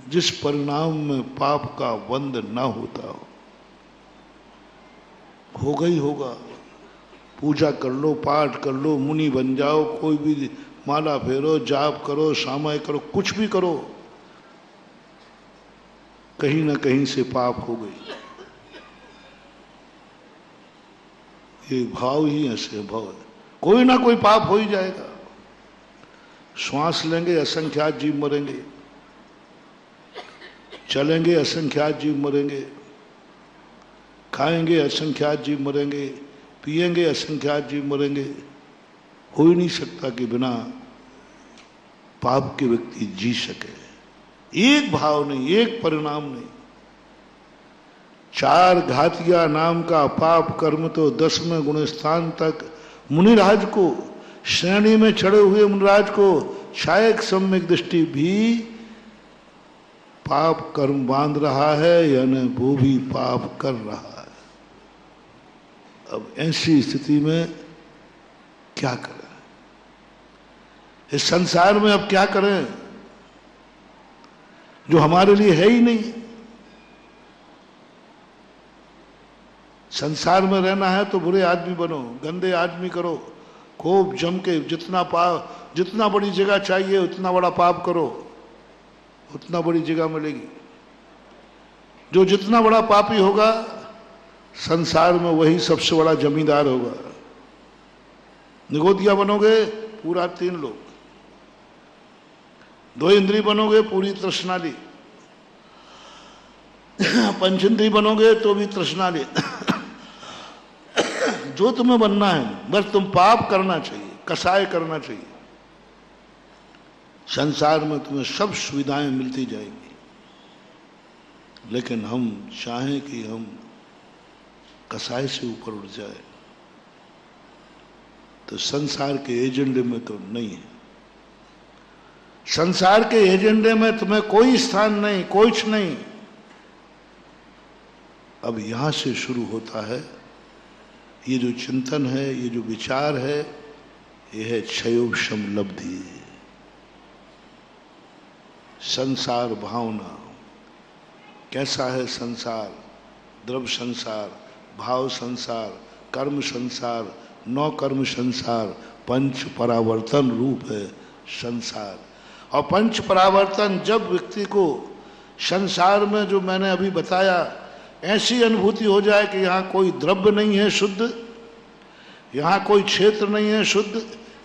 जिस परिणाम में पाप का बंध ना होता हो। होगा ही होगा। पूजा कर लो, पाठ कर लो, मुनि बन जाओ, कोई भी माला फेरो, जाप करो, सामाय करो, कुछ भी करो, कहीं ना कहीं से पाप हो गई। ये भाव ही ऐसे भाव है, कोई ना कोई पाप हो ही जाएगा। श्वास लेंगे असंख्यात जीव मरेंगे, चलेंगे असंख्यात जीव मरेंगे, खाएंगे असंख्यात जीव मरेंगे, पिएंगे असंख्यात जीव मरेंगे। हो ही नहीं सकता कि बिना पाप के व्यक्ति जी सके। एक भाव नहीं, एक परिणाम नहीं। 4 घातिया नाम का पाप कर्म तो 10वें गुणस्थान तक मुनिराज को, श्रेणी में चढ़े हुए मुनिराज को शायद सम्यक दृष्टि भी पाप कर्म बांध रहा है, यानी वो भी पाप कर रहा है। अब ऐसी स्थिति में क्या करें? इस संसार में अब क्या करें जो हमारे लिए है ही नहीं? संसार में रहना है तो बुरे आदमी बनो, गंदे आदमी करो, खूब जम के जितना बड़ी जगह चाहिए उतना बड़ा पाप करो, उतना बड़ी जगह मिलेगी। जो जितना बड़ा पापी होगा संसार में वही सबसे बड़ा जमींदार होगा। निगोदिया बनोगे पूरा 3 लोग, 2 इंद्री बनोगे पूरी तृष्णाली, पंचेंद्री बनोगे तो भी तृष्णाली। जो तुम्हें बनना है, बस तुम पाप करना चाहिए, कसाय करना चाहिए। संसार में तुम्हें सब सुविधाएं मिलती जाएंगी, लेकिन हम चाहें कि हम कसाय से ऊपर उठ जाए तो संसार के एजेंडे में तो नहीं है। संसार के एजेंडे में तुम्हें कोई स्थान नहीं, कुछ नहीं। अब यहां से शुरू होता है ये जो चिंतन है, ये जो विचार है, ये है क्षयोक्षम लब्धि। संसार भावना कैसा है? संसार, द्रव्य संसार, भाव संसार, कर्म संसार, 9 कर्म संसार, पंच परावर्तन रूप है संसार। और पंच परावर्तन जब व्यक्ति को संसार में, जो मैंने अभी बताया, ऐसी अनुभूति हो जाए कि यहाँ कोई द्रव्य नहीं है शुद्ध, यहाँ कोई क्षेत्र नहीं है शुद्ध,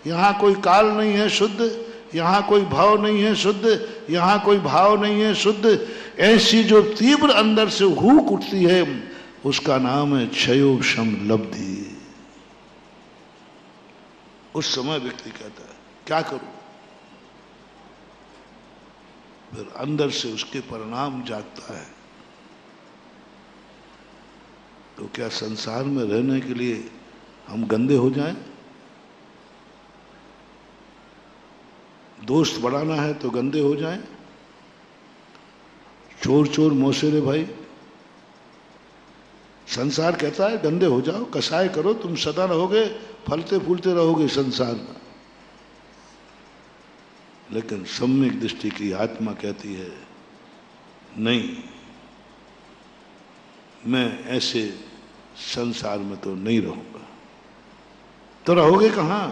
यहाँ कोई काल नहीं है शुद्ध, यहाँ कोई भाव नहीं है शुद्ध, यहाँ कोई भाव नहीं है शुद्ध, ऐसी जो तीव्र अंदर से हूक उठती है, उसका नाम है क्षयोक्षम लब्धि। उस समय व्यक्ति कहता है क्या करूं? फिर अंदर से उसके परिणाम जागता है। तो क्या संसार में रहने के लिए हम गंदे हो जाएं? दोस्त बढ़ाना है तो गंदे हो जाएं? चोर चोर मौसेरे भाई, संसार कहता है गंदे हो जाओ, कसाय करो, तुम सदा रहोगे, फलते फूलते रहोगे संसार में। लेकिन सम्यक दृष्टि की आत्मा कहती है नहीं, मैं ऐसे संसार में तो नहीं रहूंगा। तो रहोगे कहां?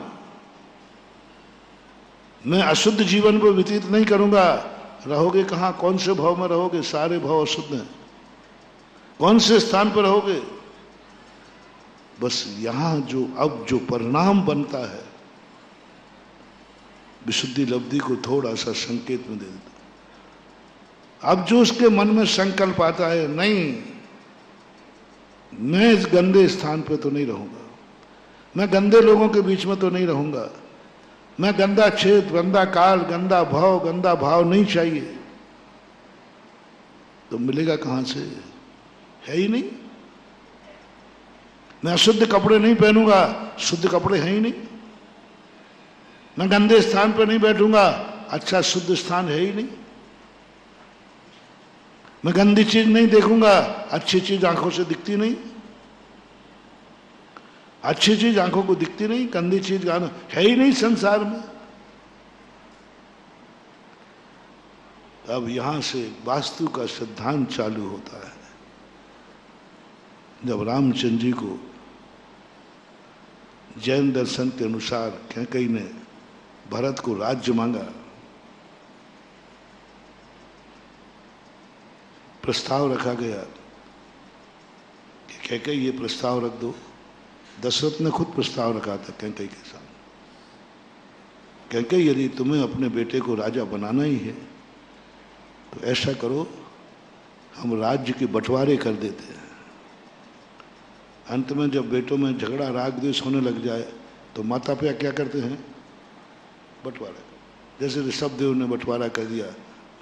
मैं अशुद्ध जीवन को व्यतीत नहीं करूंगा, रहोगे कहां? कौन से भाव में रहोगे? सारे भाव अशुद्ध हैं। कौन से स्थान पर रहोगे? बस यहां अब जो परिणाम बनता है, विशुद्धि लब्धि को थोड़ा सा संकेत में दे देता। अब जो उसके मन में संकल्प आता है, नहीं मैं इस गंदे स्थान पे तो नहीं रहूंगा, मैं गंदे लोगों के बीच में तो नहीं रहूंगा, मैं गंदा क्षेत्र, गंदा काल, गंदा भाव नहीं चाहिए, तो मिलेगा कहां से? है ही नहीं। मैं अशुद्ध कपड़े नहीं पहनूंगा, शुद्ध कपड़े हैं ही नहीं। मैं गंदे स्थान पर नहीं बैठूंगा, अच्छा शुद्ध स्थान है ही नहीं। मैं गंदी चीज नहीं देखूंगा, अच्छी चीज आंखों से दिखती नहीं। अच्छी चीज आंखों को दिखती नहीं, गंदी चीज है ही नहीं संसार में। अब यहां से वास्तु का सिद्धांत चालू होता है। जब रामचंद्र जी को जैन दर्शन के अनुसार कैकेयी ने भरत को राज्य मांगा, प्रस्ताव रखा गया कि कैकेयी ये प्रस्ताव रख दो। दशरथ ने खुद प्रस्ताव रखा था कैकेयी के सामने, कैकेयी यदि तुम्हें अपने बेटे को राजा बनाना ही है तो ऐसा करो, हम राज्य के बंटवारे कर देते हैं। अंत में जब बेटों में झगड़ा राग द्वेष होने लग जाए तो माता पिता क्या करते हैं? बंटवारा। जैसे ऋषभदेव ने बंटवारा कर दिया,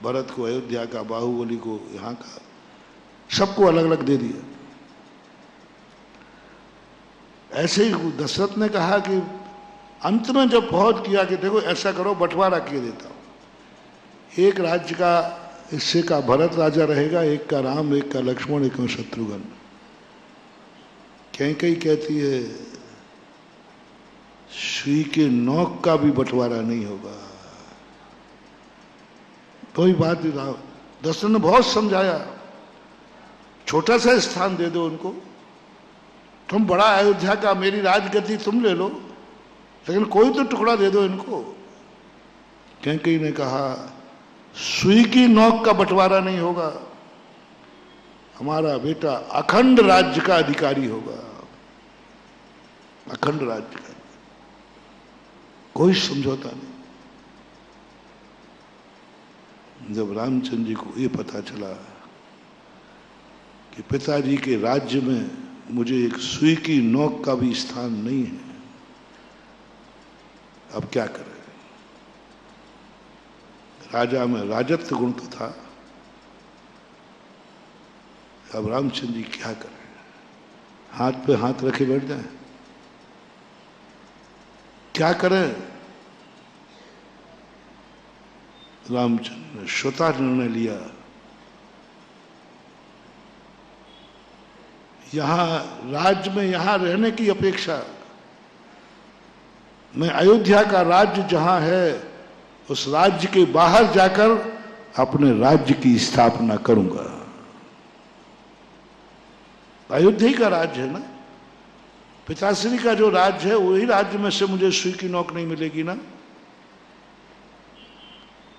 भरत को अयोध्या का, बाहुबली को यहाँ का, सबको अलग अलग दे दिया। ऐसे ही दशरथ ने कहा कि अंत में जब बहुत किया कि देखो ऐसा करो, बंटवारा किए देता हूं। एक राज्य का हिस्से का भरत राजा रहेगा, एक का राम, एक का लक्ष्मण, एक का शत्रुघ्न। कैकेयी कहती है सुई के नोक का भी बंटवारा नहीं होगा। तो ही बात दशरथ ने बहुत समझाया, छोटा सा स्थान दे दो उनको, तुम बड़ा अयोध्या का, मेरी राजगद्दी तुम ले लो, लेकिन कोई तो टुकड़ा दे दो इनको। कैकेयी ने कहा सुई की नोक का बंटवारा नहीं होगा, हमारा बेटा अखंड राज्य का अधिकारी होगा, अखंड राज्य का, कोई समझौता नहीं। जब रामचंद्र जी को ये पता चला कि पिताजी के राज्य में मुझे एक सुई की नोक का भी स्थान नहीं है, अब क्या करें? राजा में राजत्व गुण तो था, अब रामचंद्र जी क्या करें? हाथ पे हाथ रखे बैठ जाए? क्या करें? रामचंद्र ने स्वतः निर्णय लिया, यहां राज्य में यहां रहने की अपेक्षा मैं अयोध्या का राज्य जहां है उस राज्य के बाहर जाकर अपने राज्य की स्थापना करूंगा। अयोध्या का राज्य है ना, पिताश्री का जो राज्य है वही राज्य में से मुझे सुई की नोक नहीं मिलेगी ना।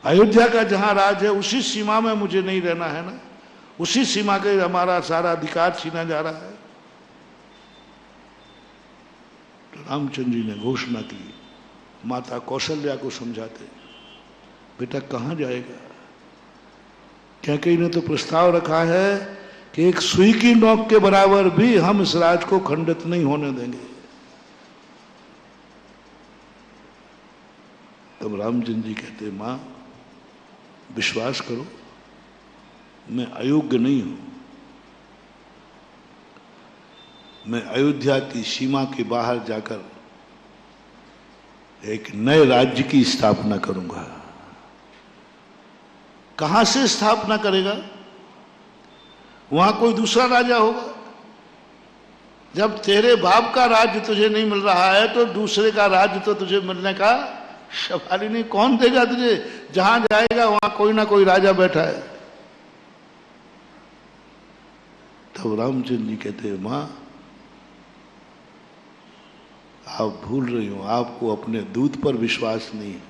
अयोध्या का जहां राज्य है उसी सीमा में मुझे नहीं रहना है ना, उसी सीमा के हमारा सारा अधिकार छीना जा रहा है। तो रामचंद्र जी ने घोषणा की, माता कौशल्या को समझाते, बेटा कहां जाएगा? कैकेयी ने तो प्रस्ताव रखा है कि एक सुई की नोक के बराबर भी हम इस राज को खंडित नहीं होने देंगे। तब रामचंद्र जी कहते, मां विश्वास करो, मैं अयोग्य नहीं हूं, मैं अयोध्या की सीमा के बाहर जाकर एक नए राज्य की स्थापना करूंगा। कहां से स्थापना करेगा? वहां कोई दूसरा राजा होगा? जब तेरे बाप का राज्य तुझे नहीं मिल रहा है तो दूसरे का राज्य तो तुझे मिलने का सवाल ही नहीं। कौन देगा तुझे? जहां जाएगा वहां कोई ना कोई राजा बैठा है। तब रामचंद्र जी कहते हैं, मां आप भूल रही हो, आपको अपने दूध पर विश्वास नहीं है।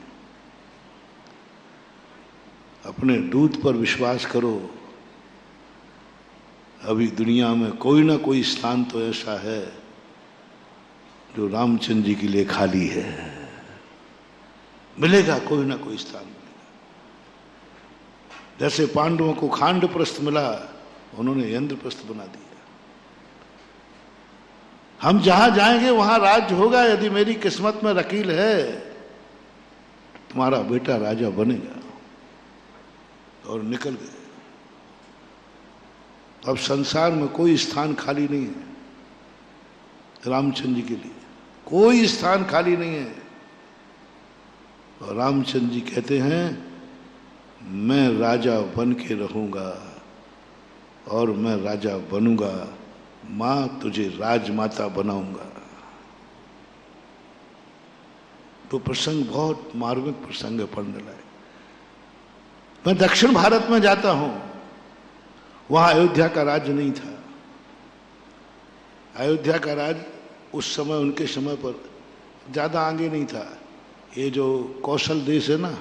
अपने दूध पर विश्वास करो। अभी दुनिया में कोई ना कोई स्थान तो ऐसा है जो रामचंद्र जी के लिए खाली है। मिलेगा, कोई ना कोई स्थान मिलेगा। जैसे पांडवों को खांड प्रस्थ मिला, उन्होंने इंद्रप्रस्थ बना दिया। हम जहां जाएंगे वहां राज्य होगा। यदि मेरी किस्मत में रकील है, तुम्हारा बेटा राजा बनेगा। और निकल गए। अब संसार में कोई स्थान खाली नहीं है रामचंद्र जी के लिए, कोई स्थान खाली नहीं है। और रामचंद्र जी कहते हैं, मैं राजा बन के रहूंगा और मैं राजा बनूंगा, मां तुझे राजमाता बनाऊंगा। तो प्रसंग बहुत मार्मिक प्रसंग है पढ़ने लायक। मैं दक्षिण भारत में जाता हूं, वहां अयोध्या का राज्य नहीं था। अयोध्या का राज्य उस समय, उनके समय पर ज्यादा आगे नहीं था। ये जो कौशल देश है ना,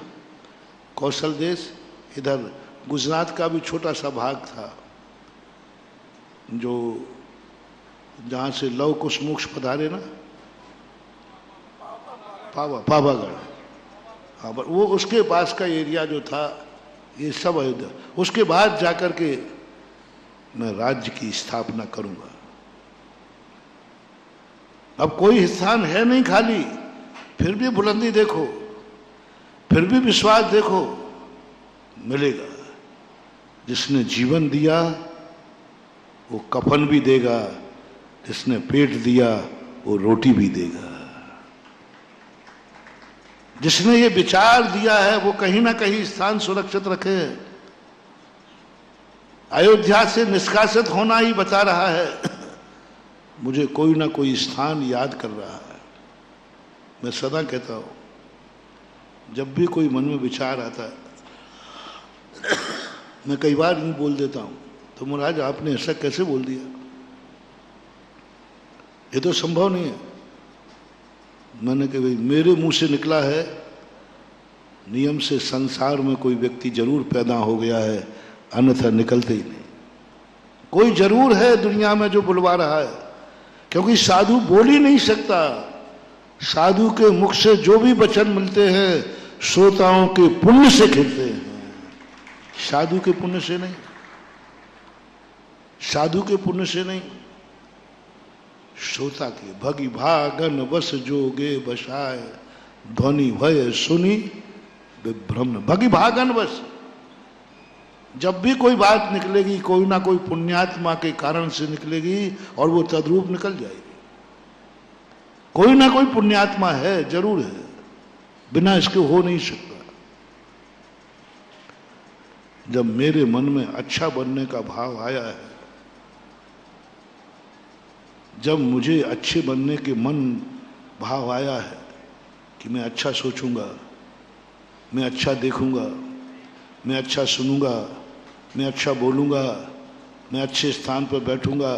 कौशल देश, इधर गुजरात का भी छोटा सा भाग था, जो जहां से लव कुश मोक्ष पधारे ना, पावागढ़, हाँ, वो उसके पास का एरिया जो था, ये सब अयोध्या। उसके बाद जाकर के मैं राज्य की स्थापना करूंगा। अब कोई स्थान है नहीं खाली, फिर भी बुलंदी देखो, फिर भी विश्वास देखो, मिलेगा। जिसने जीवन दिया वो कफन भी देगा, जिसने पेट दिया वो रोटी भी देगा। जिसने ये विचार दिया है वो कहीं ना कहीं स्थान सुरक्षित रखे। अयोध्या से निष्कासित होना ही बता रहा है, मुझे कोई ना कोई स्थान याद कर रहा है। मैं सदा कहता हूं, जब भी कोई मन में विचार आता है, मैं कई बार यूं बोल देता हूं, तो महाराज आपने ऐसा कैसे बोल दिया, ये तो संभव नहीं है। मैंने कहा भाई मेरे मुंह से निकला है, नियम से संसार में कोई व्यक्ति जरूर पैदा हो गया है, अन्यथा निकलते ही नहीं। कोई जरूर है दुनिया में जो बुलवा रहा है, क्योंकि साधु बोल ही नहीं सकता। साधु के मुख से जो भी वचन मिलते हैं श्रोताओं के पुण्य से खिलते हैं, साधु के पुण्य से नहीं, साधु के पुण्य से नहीं, श्रोता के। भगी भागन बस जोगे बसाए, ध्वनि भय सुनी विभ्रम। भगी भागन बस, जब भी कोई बात निकलेगी कोई ना कोई पुण्यात्मा के कारण से निकलेगी और वो तद्रूप निकल जाएगी। कोई ना कोई पुण्यात्मा है, जरूर है, बिना इसके हो नहीं सकता। जब मेरे मन में अच्छा बनने का भाव आया है, जब मुझे अच्छे बनने के मन भाव आया है कि मैं अच्छा सोचूंगा, मैं अच्छा देखूंगा, मैं अच्छा सुनूंगा, मैं अच्छा बोलूंगा, मैं अच्छे स्थान पर बैठूंगा,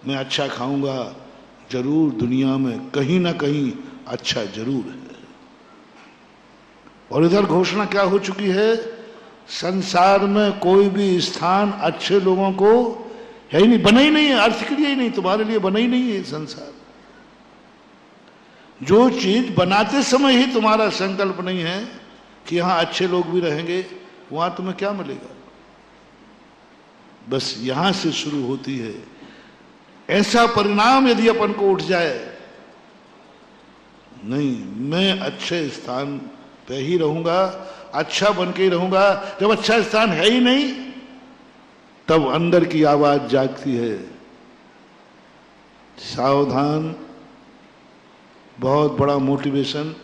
मैं अच्छा खाऊंगा, जरूर दुनिया में कहीं ना कहीं अच्छा जरूर है। और इधर घोषणा क्या हो चुकी है, संसार में कोई भी स्थान अच्छे लोगों को है ही नहीं, बना ही नहीं है, अर्थ के लिए ही नहीं, तुम्हारे लिए बना ही नहीं है संसार। जो चीज बनाते समय ही तुम्हारा संकल्प नहीं है कि यहां अच्छे लोग भी रहेंगे, वहां तुम्हें क्या मिलेगा। बस यहां से शुरू होती है। ऐसा परिणाम यदि अपन को उठ जाए, नहीं मैं अच्छे स्थान पे ही रहूंगा, अच्छा बन के ही रहूंगा। जब अच्छा स्थान है ही नहीं, तब अंदर की आवाज जागती है, सावधान। बहुत बड़ा मोटिवेशन।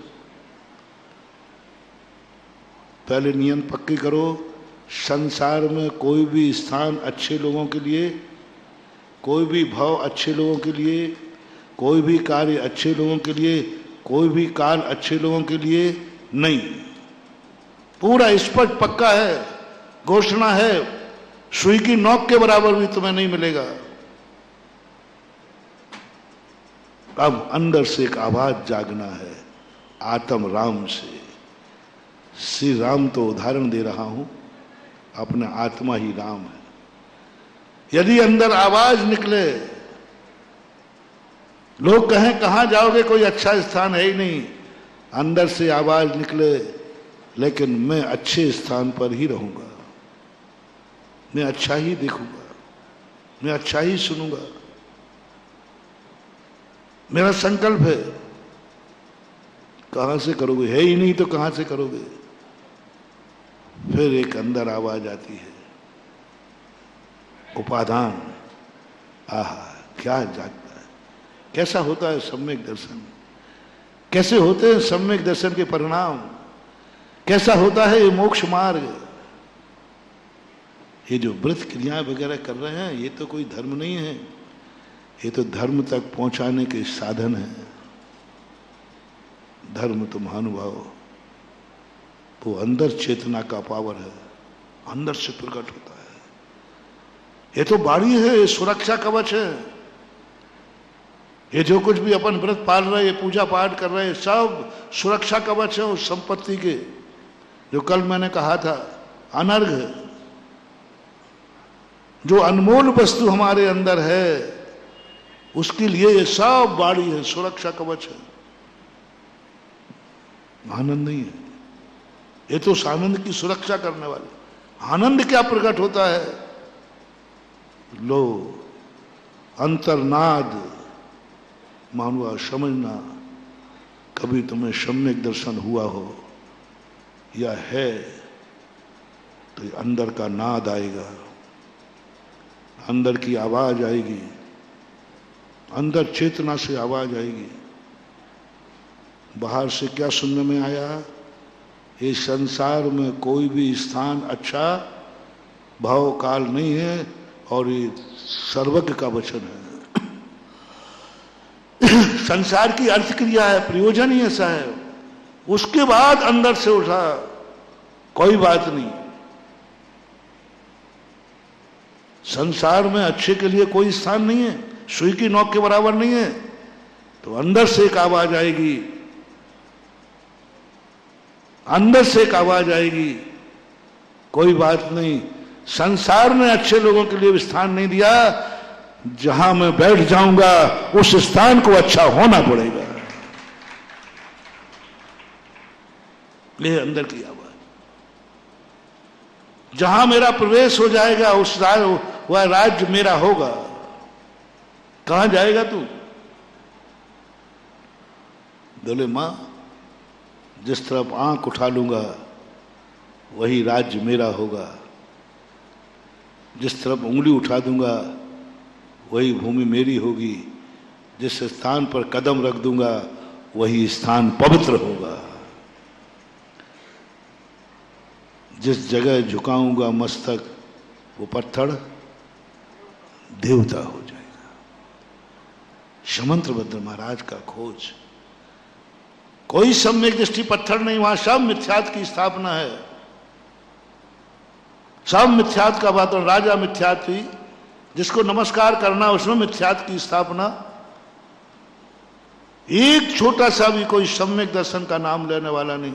पहले नियम पक्के करो, संसार में कोई भी स्थान अच्छे लोगों के लिए, कोई भी भाव अच्छे लोगों के लिए, कोई भी कार्य अच्छे लोगों के लिए, कोई भी काल अच्छे लोगों के लिए नहीं। पूरा स्पष्ट पक्का है, घोषणा है, सुई की नोक के बराबर भी तुम्हें नहीं मिलेगा। अब अंदर से एक आवाज जागना है, आत्म राम से। श्री राम तो उदाहरण दे रहा हूं, अपना आत्मा ही राम है। यदि अंदर आवाज निकले, लोग कहें कहां जाओगे, कोई अच्छा स्थान है ही नहीं, अंदर से आवाज निकले, लेकिन मैं अच्छे स्थान पर ही रहूंगा, मैं अच्छा ही देखूंगा, मैं अच्छा ही सुनूंगा, मेरा संकल्प है। कहां से करोगे, है ही नहीं तो कहां से करोगे। फिर एक अंदर आवाज आती है, उपादान। आहा, क्या जागता है। कैसा होता है सम्यक दर्शन, कैसे होते हैं सम्यक दर्शन के परिणाम, कैसा होता है ये मोक्ष मार्ग। ये जो व्रत क्रिया वगैरह कर रहे हैं, ये तो कोई धर्म नहीं है, ये तो धर्म तक पहुंचाने के साधन है। धर्म तो महानुभाव वो अंदर चेतना का पावर है, अंदर से प्रकट होता है। ये तो बाड़ी है, ये सुरक्षा कवच है। ये जो कुछ भी अपन व्रत पाल रहे, ये पूजा पाठ कर रहे, सब सुरक्षा कवच है उस संपत्ति के, जो कल मैंने कहा था अनर्घ, जो अनमोल वस्तु हमारे अंदर है, उसके लिए ये सब बाड़ी है, सुरक्षा कवच है। आनंद नहीं है, ये तो उस आनंद की सुरक्षा करने वाले। आनंद क्या प्रकट होता है, लो अंतर्नाद मानवा समझना। कभी तुम्हें सम्यक दर्शन हुआ हो या है, तो ये अंदर का नाद आएगा, अंदर की आवाज आएगी, अंदर चेतना से आवाज आएगी। बाहर से क्या सुनने में आया, ये संसार में कोई भी स्थान अच्छा भाव काल नहीं है, और ये सर्वज्ञ का वचन है। संसार की अर्थ क्रिया है, प्रयोजन ही ऐसा है। उसके बाद अंदर से उठा, कोई बात नहीं। संसार में अच्छे के लिए कोई स्थान नहीं है, सुई की नोक के बराबर नहीं है। तो अंदर से एक आवाज आएगी, अंदर से एक आवाज आएगी, कोई बात नहीं। संसार ने अच्छे लोगों के लिए स्थान नहीं दिया, जहां मैं बैठ जाऊंगा उस स्थान को अच्छा होना पड़ेगा। ये अंदर की आवाज, जहां मेरा प्रवेश हो जाएगा उस वह राज्य मेरा होगा। कहां जाएगा तू? बोले मां, जिस तरफ आंख उठा लूंगा वही राज्य मेरा होगा, जिस तरफ उंगली उठा दूंगा वही भूमि मेरी होगी, जिस स्थान पर कदम रख दूंगा वही स्थान पवित्र होगा, जिस जगह झुकाऊंगा मस्तक वो पत्थर देवता हो जाएगा। शमंत्रभद्र महाराज का खोज, कोई सम्यक दृष्टि पत्थर नहीं, वहां सब मिथ्यात्व की स्थापना है, सब मिथ्यात्व का बात। राजा मिथ्यात्व, जिसको नमस्कार करना उसमें मिथ्यात्व की स्थापना। एक छोटा सा भी कोई सम्यक दर्शन का नाम लेने वाला नहीं,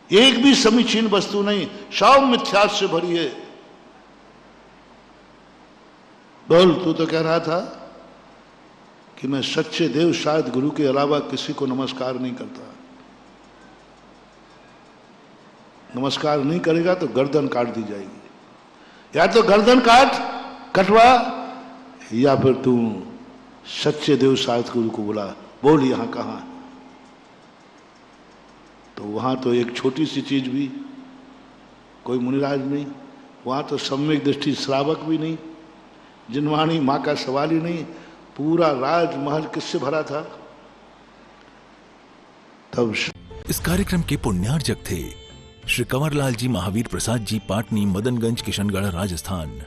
एक भी समीचीन वस्तु नहीं, सब मिथ्यात्व से भरी है। बोल, तू तो कह रहा था कि मैं सच्चे देव शायद गुरु के अलावा किसी को नमस्कार नहीं करता। नमस्कार नहीं करेगा तो गर्दन काट दी जाएगी, या तो गर्दन कटवा, या फिर तू सच्चे देव शायद गुरु को बुला। बोल यहां कहां? तो वहां तो एक छोटी सी चीज भी कोई मुनिराज नहीं, वहां तो सम्यक दृष्टि श्रावक भी नहीं, जिनवाणी मां का सवाल ही नहीं। पूरा राजमहल किससे भरा था? तब इस कार्यक्रम के पुण्यार्जक थे श्री कंवरलाल जी महावीर प्रसाद जी, पाटनी, मदनगंज, किशनगढ़, राजस्थान।